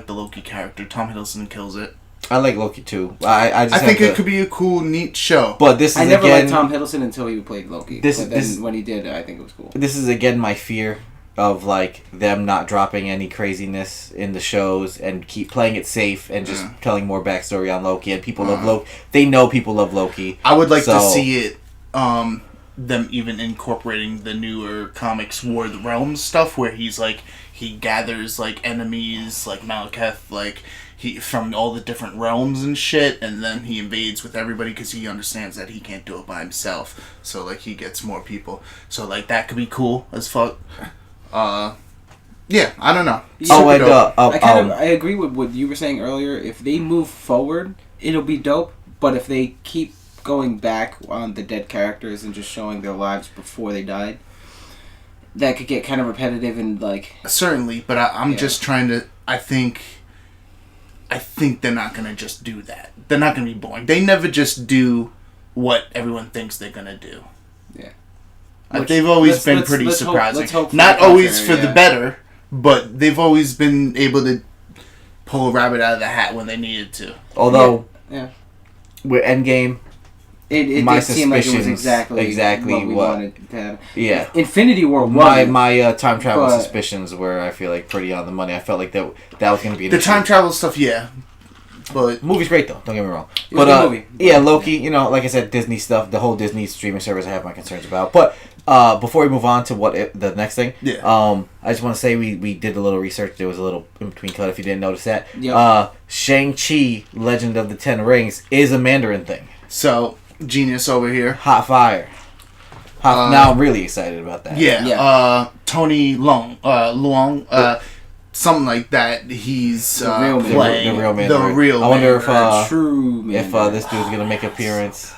the Loki character. Tom Hiddleston kills it. I like Loki too. I think it could be a cool, neat show. But this is I never liked Tom Hiddleston until he played Loki. When he did, I think it was cool. This is again my fear of like them not dropping any craziness in the shows and keep playing it safe and just telling more backstory on Loki. And people love Loki. They know people love Loki. I would like to see it. Them even incorporating the newer comics War of the Realms stuff where he's like he gathers like enemies like Malekith like he from all the different realms and shit, and then he invades with everybody because he understands that he can't do it by himself, so like he gets more people, so like that could be cool as fuck. Yeah, I don't know. I agree with what you were saying earlier. If they move forward, it'll be dope, but if they keep going back on the dead characters and just showing their lives before they died, that could get kind of repetitive and like certainly, but I'm just trying to I think they're not gonna just do that. They're not gonna be boring. They never just do what everyone thinks they're gonna do. They've always been pretty surprising. Not always for the better, but they've always been able to pull a rabbit out of the hat when they needed to. Although with Endgame, it my did seem like it was exactly what we wanted to have. Yeah, Infinity War. My time travel suspicions were, I feel like, pretty on the money. I felt like that was going to be the time travel stuff. Yeah, but movie's great though. Don't get me wrong. But movie. Yeah, Loki. Like I said, Disney stuff. The whole Disney streaming service, I have my concerns about. But before we move on to the next thing, I just want to say we did a little research. There was a little in between cut if you didn't notice that. Yep. Shang-Chi, Legend of the Ten Rings, is a Mandarin thing. So. Genius over here. Hot fire. Now I'm really excited about that. Yeah. Tony Leung, something like that. He's playing the real Mandarin. The real I wonder Mandarin. if this dude's gonna make an appearance.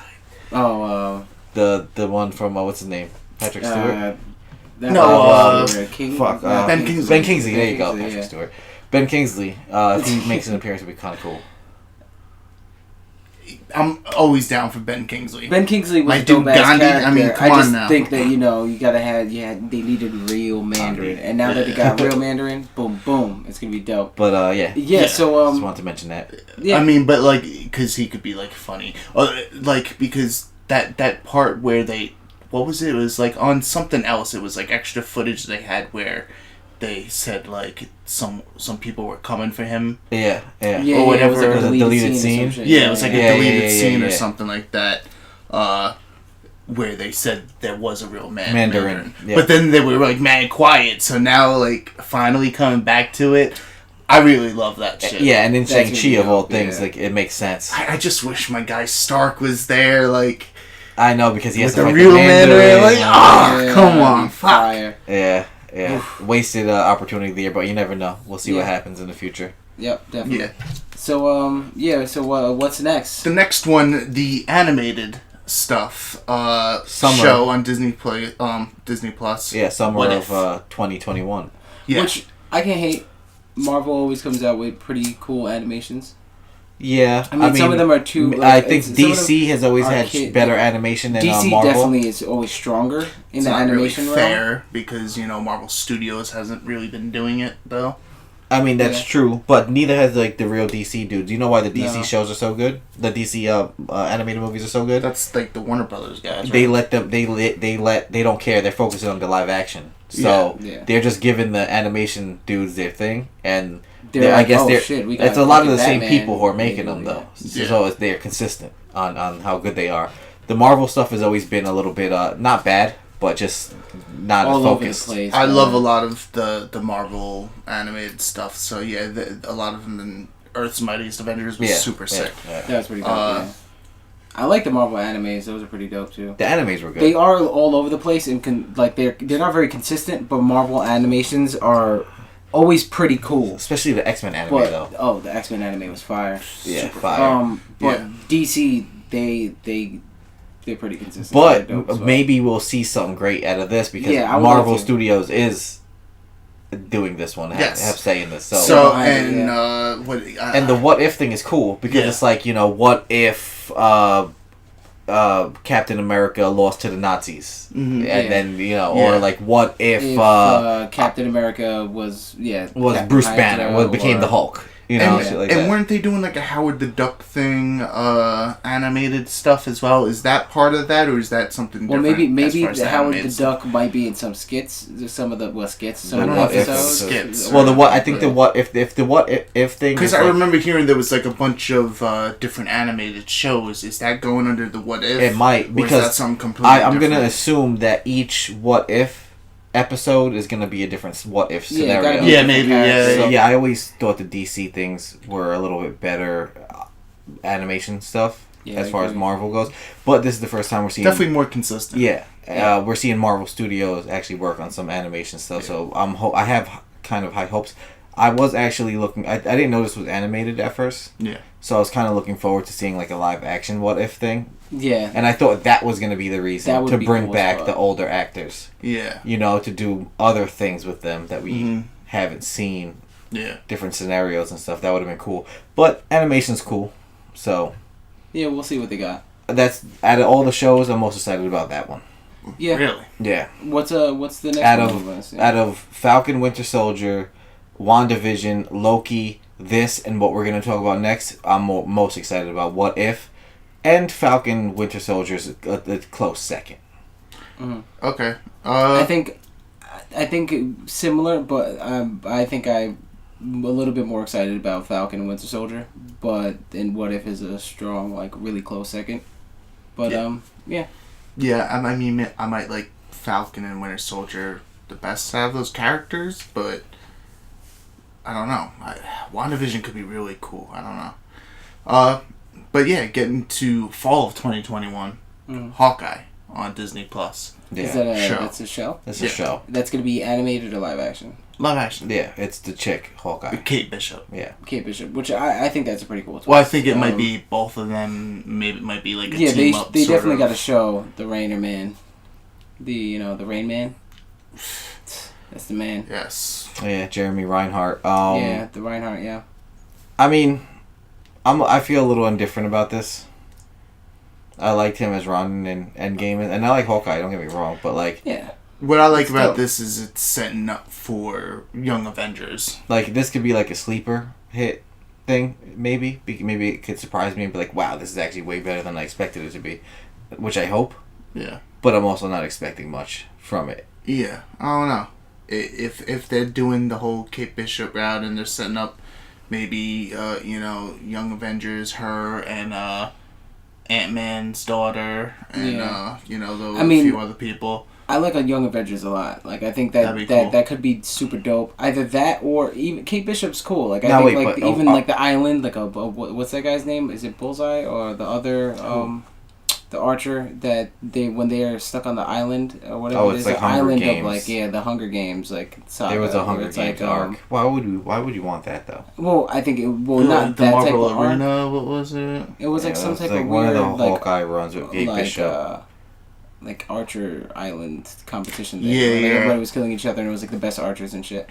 The one from what's his name? Patrick Stewart. Ben Kingsley. Ben Kingsley. There you go. Patrick Stewart. Ben Kingsley. If he makes an appearance, it'd be kind of cool. I'm always down for Ben Kingsley. Ben Kingsley was a dope-ass character. I mean, come on now. I just think that, you gotta have, they needed real Mandarin. And now that they got real Mandarin, boom, boom, it's gonna be dope. But, yeah. Yeah, so, just wanted to mention that. Yeah. I mean, but, like, because he could be, like, funny. Like, because that part where they... What was it? It was, like, on something else. It was, like, extra footage they had where they said, like, some people were coming for him. Yeah. Or whatever. It was like a deleted scene. Yeah, it was like a deleted scene or something like that. Where they said there was a real Mandarin. Yeah. But then they were, like, mad quiet. So now, like, finally coming back to it... I really love that shit. Yeah, and in Shang-Chi of all things, like, it makes sense. I just wish my guy Stark was there, like... I know, because he has to fight the real Mandarin. Like, come on, fuck. Yeah. Wasted opportunity there, but you never know. We'll see what happens in the future. Yep, definitely. Yeah. So, what's next? The next one, the animated stuff, show on Disney Plus. Yeah, summer of 2021. Yeah. Which, I can't hate. Marvel always comes out with pretty cool animations. Yeah, I mean some of them are too. Like, I think DC has always had better animation than DC Marvel. definitely is always stronger in the animation really fair because Marvel Studios hasn't really been doing it though. I mean that's true, but neither has like the real DC dudes. You know why the DC shows are so good? The DC animated movies are so good. That's like the Warner Brothers guys. Right? They let them. They don't care. They're focusing on the live action. So they're just giving the animation dudes their thing, and I guess it's a lot of the same people who are making them though. So they're consistent on how good they are. The Marvel stuff has always been a little bit not bad, but just not all focused. Over the place, I love a lot of the Marvel animated stuff. So a lot of them in Earth's Mightiest Avengers was super sick. Yeah. That's pretty dope. I like the Marvel animes; those are pretty dope too. The animes were good. They are all over the place and they're not very consistent, but Marvel animations are always pretty cool. Especially the X-Men anime though. Oh, the X-Men anime was fire. Yeah, fire. But DC they're pretty consistent. But dope, maybe we'll see something great out of this because Marvel Studios is doing this one. Have say in this. And the what if thing is cool because it's like what if Captain America lost to the Nazis and then or like what if Captain America was Bruce Banner became the Hulk. Shit like that. Weren't they doing like a Howard the Duck thing, animated stuff as well? Is that part of that, or is that something different? Well, maybe the Howard the Duck might be in some skits. Some of the episodes. Skits. Well, the what if thing. Because I remember hearing there was like a bunch of different animated shows. Is that going under the what if? It might because or is that something completely I'm gonna assume that each what if episode is going to be a different what if scenario. Maybe. I always thought the DC things were a little bit better animation stuff as far as Marvel goes. But this is the first time we're seeing definitely more consistent. We're seeing Marvel Studios actually work on some animation stuff. So I have kind of high hopes. I was actually looking. I didn't know this was animated at first. Yeah. So I was kind of looking forward to seeing like a live action what if thing. Yeah. And I thought that was going to be the reason to bring cool back the older actors. Yeah. To do other things with them that we haven't seen. Yeah. Different scenarios and stuff. That would have been cool. But animation's cool. So. Yeah, we'll see what they got. That's out of all the shows, I'm most excited about that one. Yeah. Really? Yeah. What's the next one? Out of Falcon, Winter Soldier, WandaVision, Loki, this, and what we're going to talk about next, I'm most excited about What If. And Falcon Winter Soldier is a close second. Mm-hmm. Okay. I think similar, but I think I'm a little bit more excited about Falcon and Winter Soldier. But then What If is a strong, like really close second. But Yeah, I mean, I might like Falcon and Winter Soldier the best out of those characters, but I don't know. WandaVision could be really cool. I don't know. But yeah, getting to fall of 2021, Hawkeye on Disney Plus. Yeah. Is that that's a show? That's a show. That's going to be animated or live action? Live action. Yeah, it's the chick, Hawkeye. Kate Bishop. Yeah. Kate Bishop, which I think that's a pretty cool twist. Well, I think it might be both of them. Maybe it might be like a team up. They definitely got to show the Rainer Man. The Rain Man. That's the man. Yes. Yeah, Jeremy Reinhardt. The Reinhardt, yeah. I mean, I feel a little indifferent about this I liked him as Ronan in Endgame, and I like Hawkeye. Don't get me wrong, but like, yeah. What I like about this is it's setting up for Young Avengers. Like, this could be like a sleeper hit thing, maybe. Maybe it could surprise me and be like, wow, this is actually way better than I expected it to be. Which I hope. Yeah. But I'm also not expecting much from it. Yeah, I don't know. If they're doing the whole Kate Bishop route and they're setting up maybe, Young Avengers, her and Ant-Man's daughter and, a few other people. I like a Young Avengers a lot. Like, I think that could be super dope. Either that or even Kate Bishop's cool. Like, the island, like what's that guy's name? Is it Bullseye or the other the archer that when they are stuck on the island or whatever? Oh, it's like Hunger Games. Of the Hunger Games saga. There was a Hunger Games arc. Why would you want that though? Well, I think not the that Marvel type of arc. Arena. What was it? It was some type of one weird of the Hawkeye runs with Kate Bishop. Like Archer Island competition thing. Yeah, Everybody was killing each other and it was like the best archers and shit.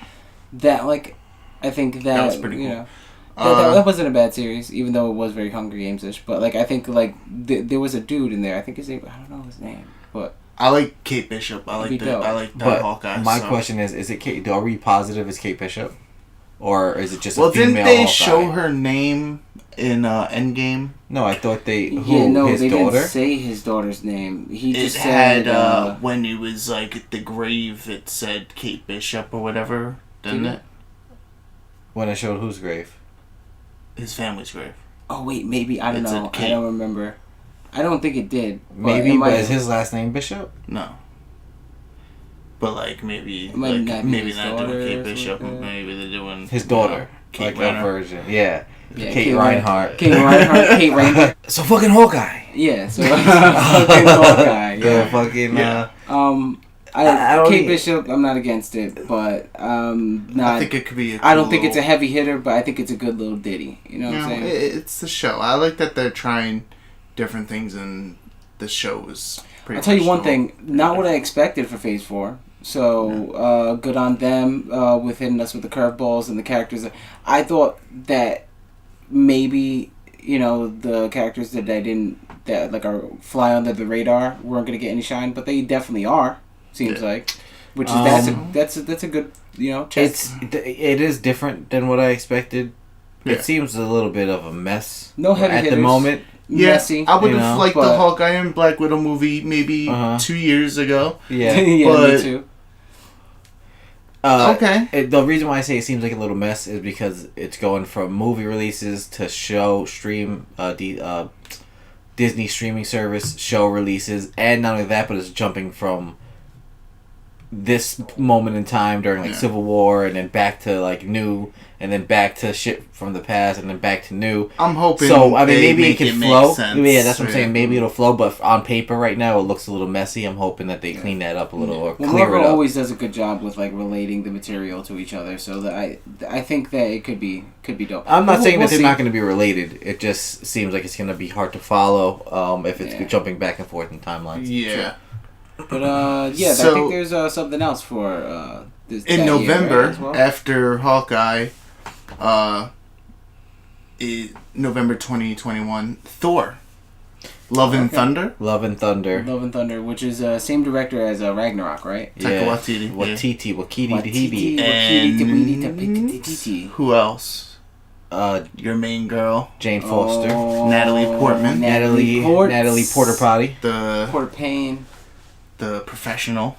That I think that was pretty cool. That wasn't a bad series, even though it was very Hunger Games-ish. But I think there was a dude in there. I think his name. I don't know his name, but I like Kate Bishop. I like that Hawkeye. My question is it Kate? Are we positive it's Kate Bishop, or is it just a female didn't they Hawkeye? show her name in Endgame? No, I thought they. his daughter? Didn't say his daughter's name. He just said had when he was at the grave, it said Kate Bishop or whatever, didn't it? When it showed whose grave? His family's grave. Oh wait, maybe I don't know. I don't remember. I don't think it did. Maybe, but is his last name Bishop? No. But maybe maybe not doing Kate Bishop. Maybe they're doing his daughter, Kate a version. Yeah. Kate Reinhardt. Kate Reinhardt. So fucking Hawkeye. Yeah. So fucking Hawkeye. Yeah. Fucking. Kate Bishop, I'm not against it, but not. I think it could be. I don't think it's a heavy hitter, but I think it's a good little ditty. You know what I'm saying? It's the show. I like that they're trying different things, and the show is pretty. I'll tell you one thing. Not what I expected for Phase 4. So good on them with hitting us with the curveballs and the characters. I thought that maybe the characters that are fly under the radar weren't gonna get any shine, but they definitely are. Seems like, which is that's a good chess. It is different than what I expected. Yeah. It seems a little bit of a mess. No heavy at hitters. The moment. Yeah, messy, I would have liked the Hawkeye and Black Widow movie maybe 2 years ago. Yeah, me too. Okay. The reason why I say it seems like a little mess is because it's going from movie releases to Disney streaming service show releases, and not only that, but it's jumping from this moment in time during Civil War, and then back to new, and then back to shit from the past, and then back to new. I'm hoping. So I mean, maybe it can flow. Yeah, that's what I'm saying. Maybe it'll flow, but on paper right now it looks a little messy. I'm hoping that they clean that up a little or clear Marvel it up. always does a good job with relating the material to each other, so that I think that it could be dope. I'm not saying that they're not going to be related. It just seems like it's going to be hard to follow if it's jumping back and forth in timelines. Yeah. Sure. But I think there's something else for this in November as well. After Hawkeye, November 2021, Thor, Love and Thunder. Love and Thunder, which is same director as Ragnarok, right? Taika Waititi. Waititi. Who else? Your main girl, Jane Foster, Natalie Portman, Natalie Porter Potty, Porter Payne. The professional,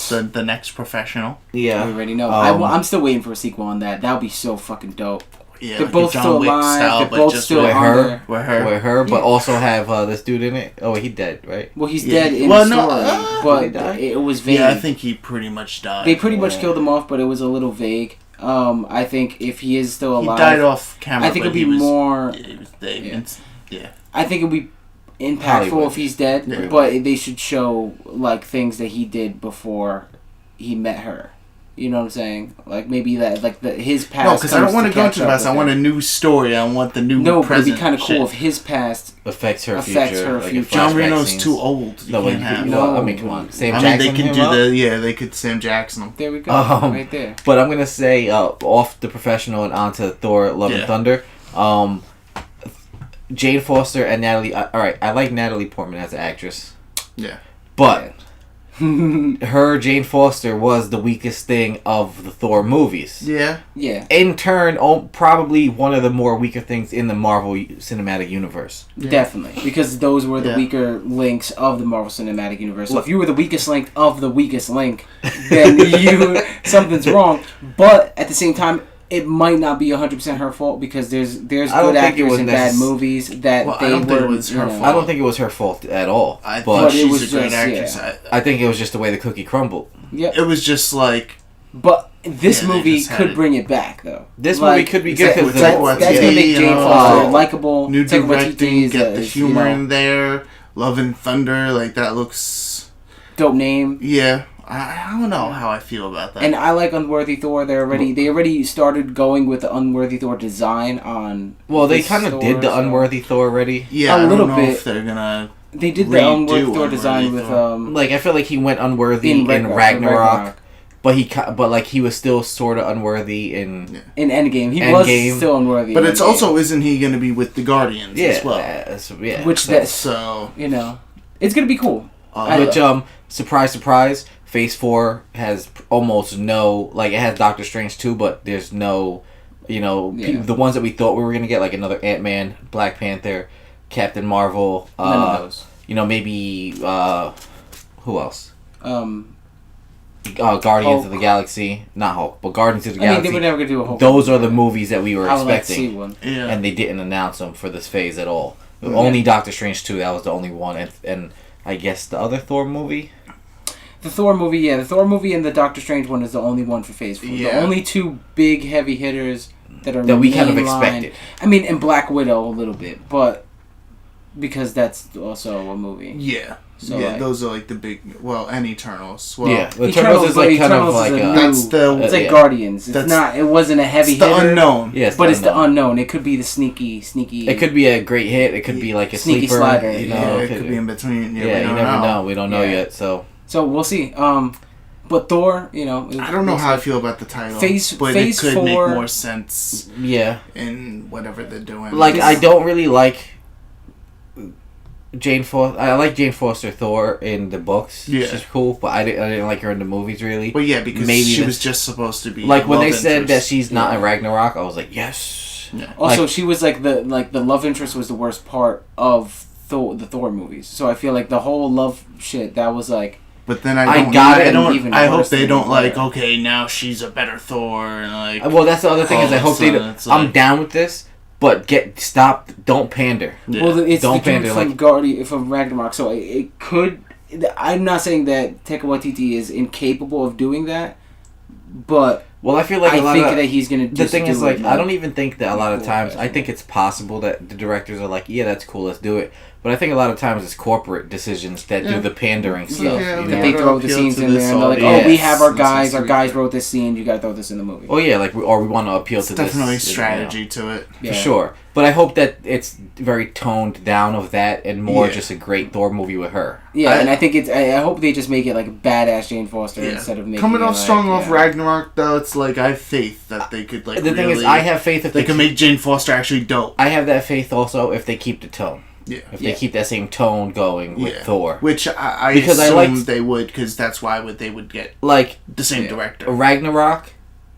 the next professional. Yeah, we already know. I'm still waiting for a sequel on that. That would be so fucking dope. Yeah, they're both still alive. They're both still with her, but yeah. also have this dude in it. Oh, he dead, right? Well, he's dead in the story, but it was vague. Yeah, I think he pretty much died. They pretty much killed him off, but it was a little vague. I think if he is still alive, he died off camera. I think it'd be more. Yeah. I think it'd be impactful Hollywood. If he's dead, but they should show things that he did before he met her. You know what I'm saying? Maybe that his past. No, because I don't want to go into the past. I want a new story. I want the new. No, but it'd be kind of cool if his past affects her future. John Reno's too old. I mean, come on. Sam Jackson. They can do they could Sam Jackson him. There we go. Right there. But I'm gonna say off The Professional and onto Thor: Love and Thunder. Jane Foster and Natalie. All right, I like Natalie Portman as an actress. Yeah. But her Jane Foster was the weakest thing of the Thor movies. Yeah. Yeah. In turn, probably one of the more weaker things in the Marvel Cinematic Universe. Yeah. Definitely, because those were the weaker links of the Marvel Cinematic Universe. So if you were the weakest link of the weakest link, then something's wrong. But at the same time, it might not be 100% her fault because there's good actors in bad movies that I don't think it was her fault. I don't think it was her fault at all. But she's a great actress. Yeah. I think it was just the way the cookie crumbled. Yeah, it was just like. But this movie could bring it back, though. This movie could be good because that's gonna make Jane Foster likable. New directing, get the humor in there. Love and Thunder, like that looks dope name. Yeah. I don't know how I feel about that. And I like Unworthy Thor. They already started going with the Unworthy Thor design on. Well, they kind of did the Unworthy Thor already. Yeah, a little bit. If they're gonna. They did the Unworthy Thor design with like I feel like he went unworthy in Ragnarok. But he was still sort of unworthy in Endgame. He was still unworthy. But it's also isn't he going to be with the Guardians as well? Yeah. Which it's going to be cool. Which surprise. Phase 4 has almost no, like, it has Doctor Strange too, but there's no, the ones that we thought we were going to get, like another Ant-Man, Black Panther, Captain Marvel. None of those. Maybe, who else? Guardians of the Galaxy. Not Hulk, but Guardians of the Galaxy. They were never going to do a Hulk. Those are the movies that we were expecting. Like to see one. Yeah. And they didn't announce them for this phase at all. Only Doctor Strange 2, that was the only one. And I guess the other Thor movie? The Thor movie and the Doctor Strange one is the only one for Phase 4. Yeah. The only two big heavy hitters that we kind of expected. I mean, and Black Widow a little bit, but because that's also a movie. Yeah. So those are like the big, and Eternals. Well, yeah, Eternals is like kind of like it's like Guardians. It's not. It wasn't a heavy hitter. The unknown. Yes, but it's the unknown. It could be the sneaky. It could be a great hit. It could be like a sneaky sleeper. Slider. It could be in between. Yeah, you never know. We don't know yet. So we'll see. But Thor, I don't know how I feel about the title. But Phase it could 4, make more sense. Yeah. In whatever they're doing. Like I don't really like Jane Foster. I like Jane Foster Thor in the books. Yeah, she's cool, but I didn't like her in the movies really. Well, yeah, because she was just supposed to be like when they said that she's not in Ragnarok. I was like, yes. Yeah. Also, she was like the love interest was the worst part of the Thor movies. So I feel like the whole love shit that was like. But then I hope they don't like. Okay, now she's a better Thor and like. Well, that's the other thing is I hope they. I'm down with this. But stop! Don't pander. Yeah. Well, it's don't the pander from Ragnarok. So it could. I'm not saying that Taika Waititi is incapable of doing that, but I feel like I think that he's gonna. The thing is, like, I don't even think that a lot of times. I think it's possible that the directors are like, yeah, that's cool, let's do it. But I think a lot of times it's corporate decisions that do the pandering stuff. Yeah, they throw the scenes in there and they're like, we have our guys. Our guys wrote this scene. You got to throw this in the movie. Oh yeah, like we want to appeal to this. Definitely strategy to it for sure. But I hope that it's very toned down of that and more just a great Thor movie with her. Yeah, and I think it's. I hope they just make it like a badass Jane Foster instead of making coming off strong off Ragnarok though. It's like I have faith that they could like. The thing is, I have faith if they can make Jane Foster actually dope. I have that faith also if they keep the tone. Yeah. If they keep that same tone going with Thor. Which I assume they would, because that's why they would get like the same director. Ragnarok,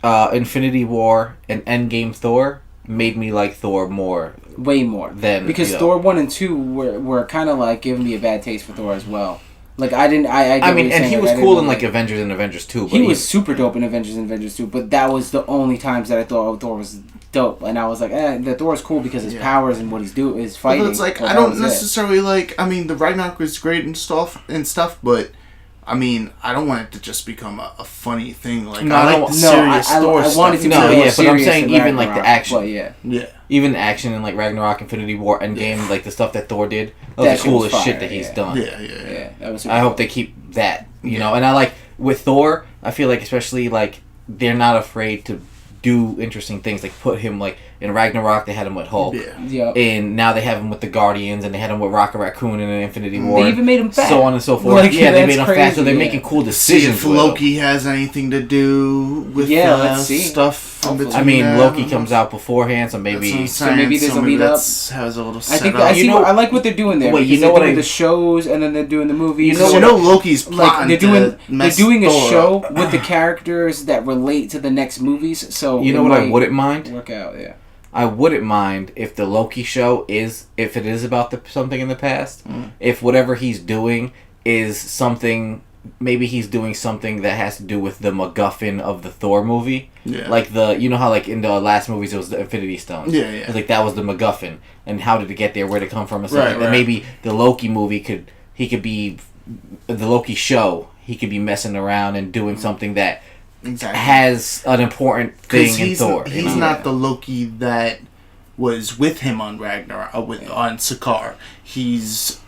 Infinity War, and Endgame Thor made me like Thor more. Way more. Because Thor 1 and 2 were kind of like giving me a bad taste for Thor as well. Like I didn't. I mean, and he was cool in like Avengers and Avengers 2. But he was super dope in Avengers and Avengers 2. But that was the only times that I thought Thor was dope, and I was like, the Thor is cool because his powers and what he's doing is fighting. But it's like I don't necessarily like. I mean, the Ragnarok was great and stuff, but I mean, I don't want it to just become a funny thing. Like I like the serious Thor stuff. I want it to be but I'm saying even like the action. But yeah. Even the action in like Ragnarok, Infinity War, Endgame, like the stuff that Thor did, that was the coolest shit that he's done. Yeah. That was. I hope they keep that, you know. And I like with Thor, I feel like especially like they're not afraid to do interesting things, like put him like in Ragnarok they had him with Hulk, and now they have him with the Guardians, and they had him with Rocket Raccoon in Infinity War. They even made him fat, so on and so forth. Like, they made him fat, so they're making cool decisions. See if Loki has anything to do with let's see. stuff. I mean, Loki comes out beforehand, so maybe there's a lead up. Has a little I like what they're doing there. Wait, you know what? They're doing the shows and then they're doing the movies. You know Loki's plotting they're doing a show with the characters that relate to the next movies. So you know what I wouldn't mind? Work out, yeah. I wouldn't mind if the Loki show if it is about something in the past. If whatever he's doing is something. Maybe he's doing something that has to do with the MacGuffin of the Thor movie. Yeah. Like you know how like in the last movies it was the Infinity Stones. Yeah. Like that was the MacGuffin, and how did it get there? Where did it come from? And stuff. Right. Maybe the Loki movie could be the Loki show. He could be messing around and doing something that has an important thing in Thor. He's not the Loki that was with him on Ragnarok on Sakaar. He's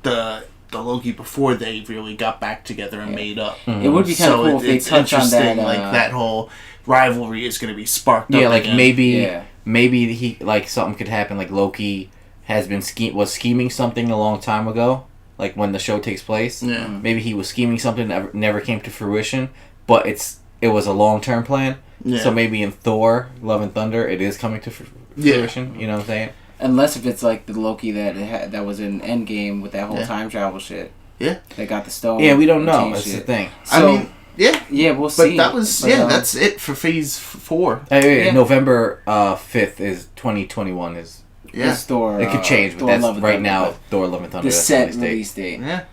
the Loki before they really got back together and made up. It would be kind of cool if they touch on that. Like that whole rivalry is going to be sparked up. Yeah, like again. maybe he like something could happen. Like Loki has been was scheming something a long time ago. Like when the show takes place. Yeah. Maybe he was scheming something that never came to fruition, but it was a long-term plan. Yeah. So maybe in Thor: Love and Thunder, it is coming to fruition. You know what I'm saying? Unless if it's like the Loki that was in Endgame with that whole time travel shit. Yeah. They got the stone. Yeah, we don't know. That's the thing. So, I mean, yeah, we'll see. But that was that's it for Phase 4. November 5th is 2021 is. Yeah. Thor, it could change, but that's right now. Thor: Love and Thunder. The set release date. Yeah.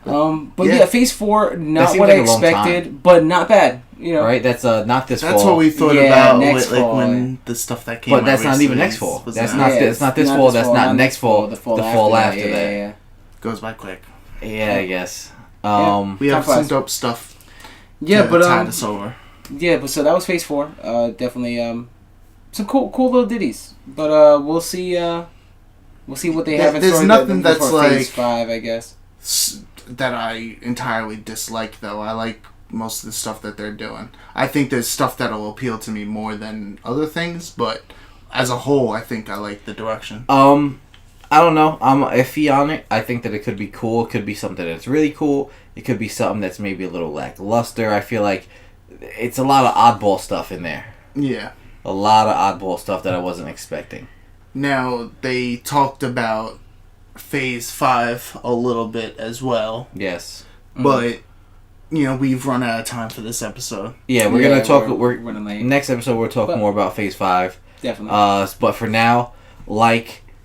But Phase 4, not what I expected, but not bad. You know, right? That's not this fall. That's what we thought about next fall, when the stuff that came out. But that's not even next fall. That's not. It's not this fall. That's not next fall. The fall after that. Yeah. Goes by quick. Yeah, I guess. We have some dope stuff. Yeah, but tide us over. Yeah, but so that was Phase 4. Definitely some cool little ditties. But we'll see. We'll see what they have in store. There's nothing that's like Phase 5, I guess. That I entirely dislike, though. I like most of the stuff that they're doing. I think there's stuff that'll appeal to me more than other things, but as a whole, I think I like the direction. I don't know. I'm iffy on it. I think that it could be cool. It could be something that's really cool. It could be something that's maybe a little lackluster. I feel like it's a lot of oddball stuff in there. Yeah. A lot of oddball stuff that I wasn't expecting. Now, they talked about Phase 5 a little bit as well. Yes. But, we've run out of time for this episode. Yeah, we're going to talk... We're running late. Next episode, we'll talk more about Phase 5. Definitely. But for now,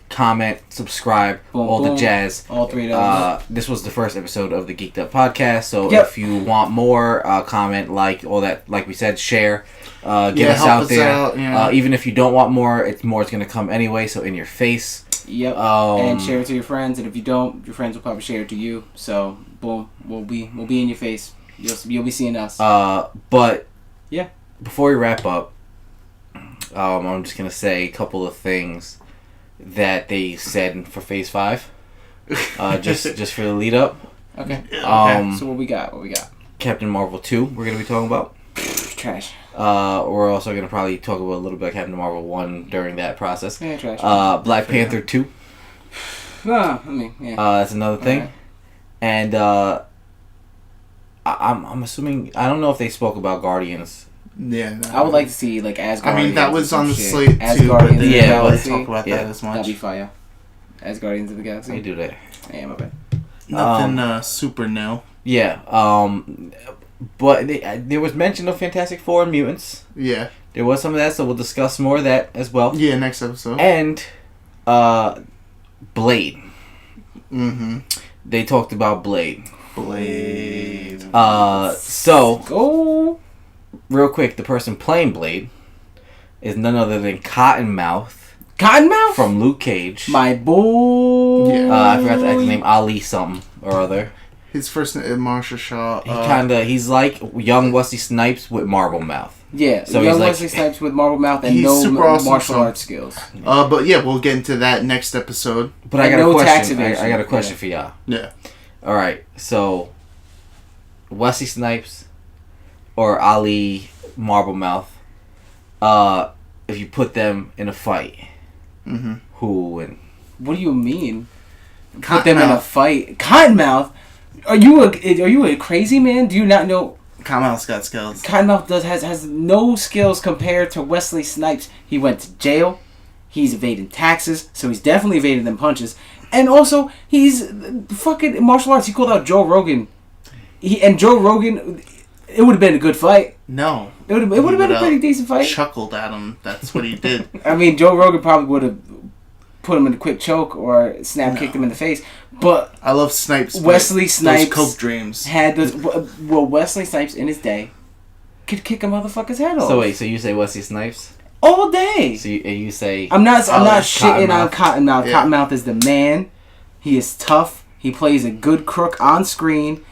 comment, subscribe, all the jazz. All three of those. This was the first episode of the Geek'd Up Podcast, so if you want more, comment, all that, like we said, share, get us out there. Even if you don't want more, it's going to come anyway, so in your face. Yep. And share it to your friends, and if you don't, your friends will probably share it to you. So boom, we'll be in your face. You'll be seeing us. But yeah, before we wrap up, I'm just gonna say a couple of things that they said for Phase 5. Just for the lead up. Okay. So what we got? Captain Marvel 2. We're gonna be talking about. Trash. We're also going to probably talk about a little bit of Captain Marvel 1 during that process. Yeah, trash. Black Panther 2. That's another thing. Right. And I'm assuming... I don't know if they spoke about Guardians. Yeah. No, I would like to see, Asgard. I mean, that was on the slate, too, but they didn't really talk about that as much. That'd be fire. As Guardians of the Galaxy. They do that. Yeah, my bad. Nothing super new. Yeah. But there was mention of Fantastic Four and Mutants. Yeah. There was some of that, so we'll discuss more of that as well. Yeah, next episode. And Blade. Mm-hmm. They talked about Blade. So go real quick, the person playing Blade is none other than Cottonmouth. Cottonmouth? From Luke Cage. My boy. Yeah. I forgot the actor's name. Ali something or other. His first name is Marsha Shaw. He's like young Wesley Snipes with marble mouth. Yeah, so young Wesley Snipes with marble mouth and no awesome martial arts skills. But yeah, we'll get into that next episode. But I got a question. I got a question for y'all. Yeah. All right, so Wesley Snipes or Ali Marble Mouth, if you put them in a fight, who will win? What do you mean? Put them in a fight? Cottonmouth? Are you a crazy man? Do you not know? Cottonmouth's got skills. Cottonmouth has no skills compared to Wesley Snipes. He went to jail. He's evading taxes, so he's definitely evading them punches. And also, he's fucking martial arts. He called out Joe Rogan. Joe Rogan, it would have been a good fight. No. It would have been a pretty decent fight. Chuckled at him. That's what he did. I mean, Joe Rogan probably would have put him in a quick choke or kicked him in the face. But I love Snipes. Wesley Snipes those coke dreams. Had those. Well, Wesley Snipes in his day could kick a motherfucker's head off. So wait, so you say Wesley Snipes? All day. So you say I'm not shitting on Cottonmouth. Yeah. Cottonmouth is the man. He is tough. He plays a good crook on screen.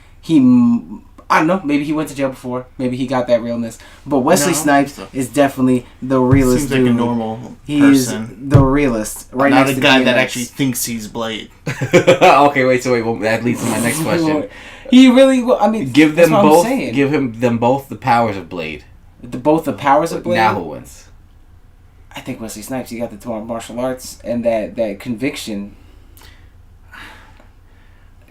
I don't know. Maybe he went to jail before. Maybe he got that realness. But Wesley Snipes is definitely the realest. Seems like dude. a normal He person. is the realest. Right not next a to guy DMX. that actually thinks he's Blade. Okay, wait. So well, that leads to my next question. He really. Well, I mean, give them that's what both. I'm saying. Give them both the powers of Blade. Both the powers of Blade. Now who wins? I think Wesley Snipes. He got the martial arts and that conviction.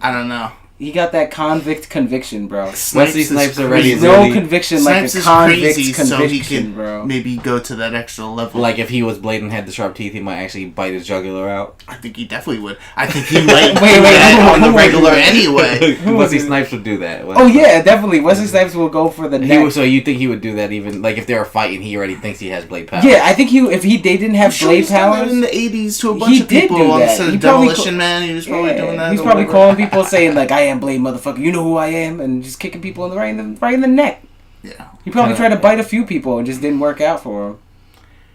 I don't know. He got that conviction, bro. Wesley Snipes already is no really, conviction Snipes like a convict crazy, conviction, so he can bro. Maybe go to that extra level. Like if he was Blade and had the sharp teeth, he might actually bite his jugular out. I think he definitely would. I think he might wait, do that on the who regular would anyway. Wesley Snipes would do that. Oh yeah, definitely. Wesley Snipes will go for the neck. So you think he would do that even like if they were fighting, he already thinks he has Blade powers? Yeah, I think they didn't have Blade powers in the 80s to a bunch of people on set of Demolition Man. He was probably doing that. He's probably calling people saying like, "I am Blade, motherfucker. You know who I am," and just kicking people right in the neck. Yeah. He probably tried to bite a few people and just didn't work out for him.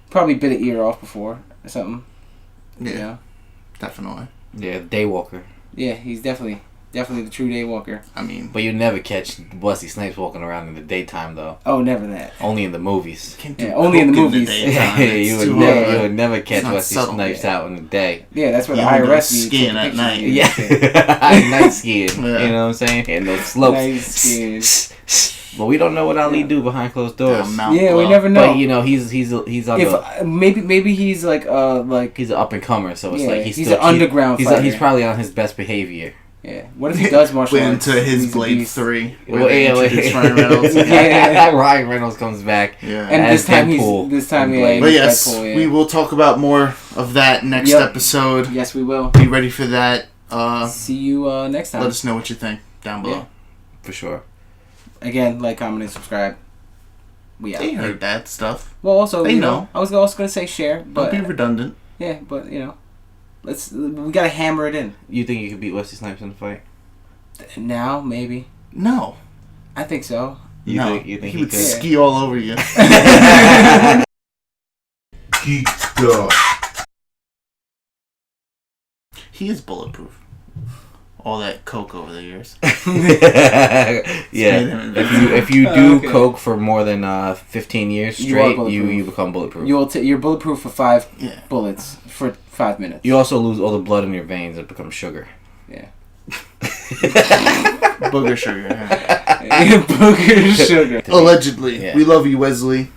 Probably bit an ear off before or something. Yeah. Definitely. Yeah, Daywalker. Yeah, he's definitely the true Daywalker. I mean, but you never catch Wesley Snipes walking around in the daytime though. Oh, never that. Only in the movies. Yeah, only in the movies. You would never catch Wesley Snipes out in the day. Yeah, that's where the IRS be skiing at night. Yeah, night skiing. Yeah. You know what I'm saying? And those slopes. Night skiing. But we don't know what Ali do behind closed doors. Yeah, we never know. But you know, he's on maybe he's like he's an up and comer, so it's like he's an underground fighter. He's probably on his best behavior. Yeah. What if he does martial arts? Into his Blade 3. Well, Ryan Reynolds. Ryan Reynolds comes back. Yeah. And this time But yes, we will talk about more of that next episode. Yes, we will. Be ready for that. See you next time. Let us know what you think down below. Yeah, for sure. Again, like, comment, and subscribe. We out. They heard that stuff. Well, also, they know. I was also gonna say share, but don't be redundant. Yeah, but we gotta hammer it in. You think you could beat Wesley Snipes in the fight? Now, maybe. No. I think so. You think he would ski all over you. Geek'd Up. He is bulletproof. All that coke over the years. Yeah. If you do coke for more than 15 years straight, you become bulletproof. You're bulletproof for 5 bullets for 5 minutes. You also lose all the blood in your veins and become sugar. Yeah. Booger sugar. Booger sugar. Allegedly. Yeah. We love you, Wesley.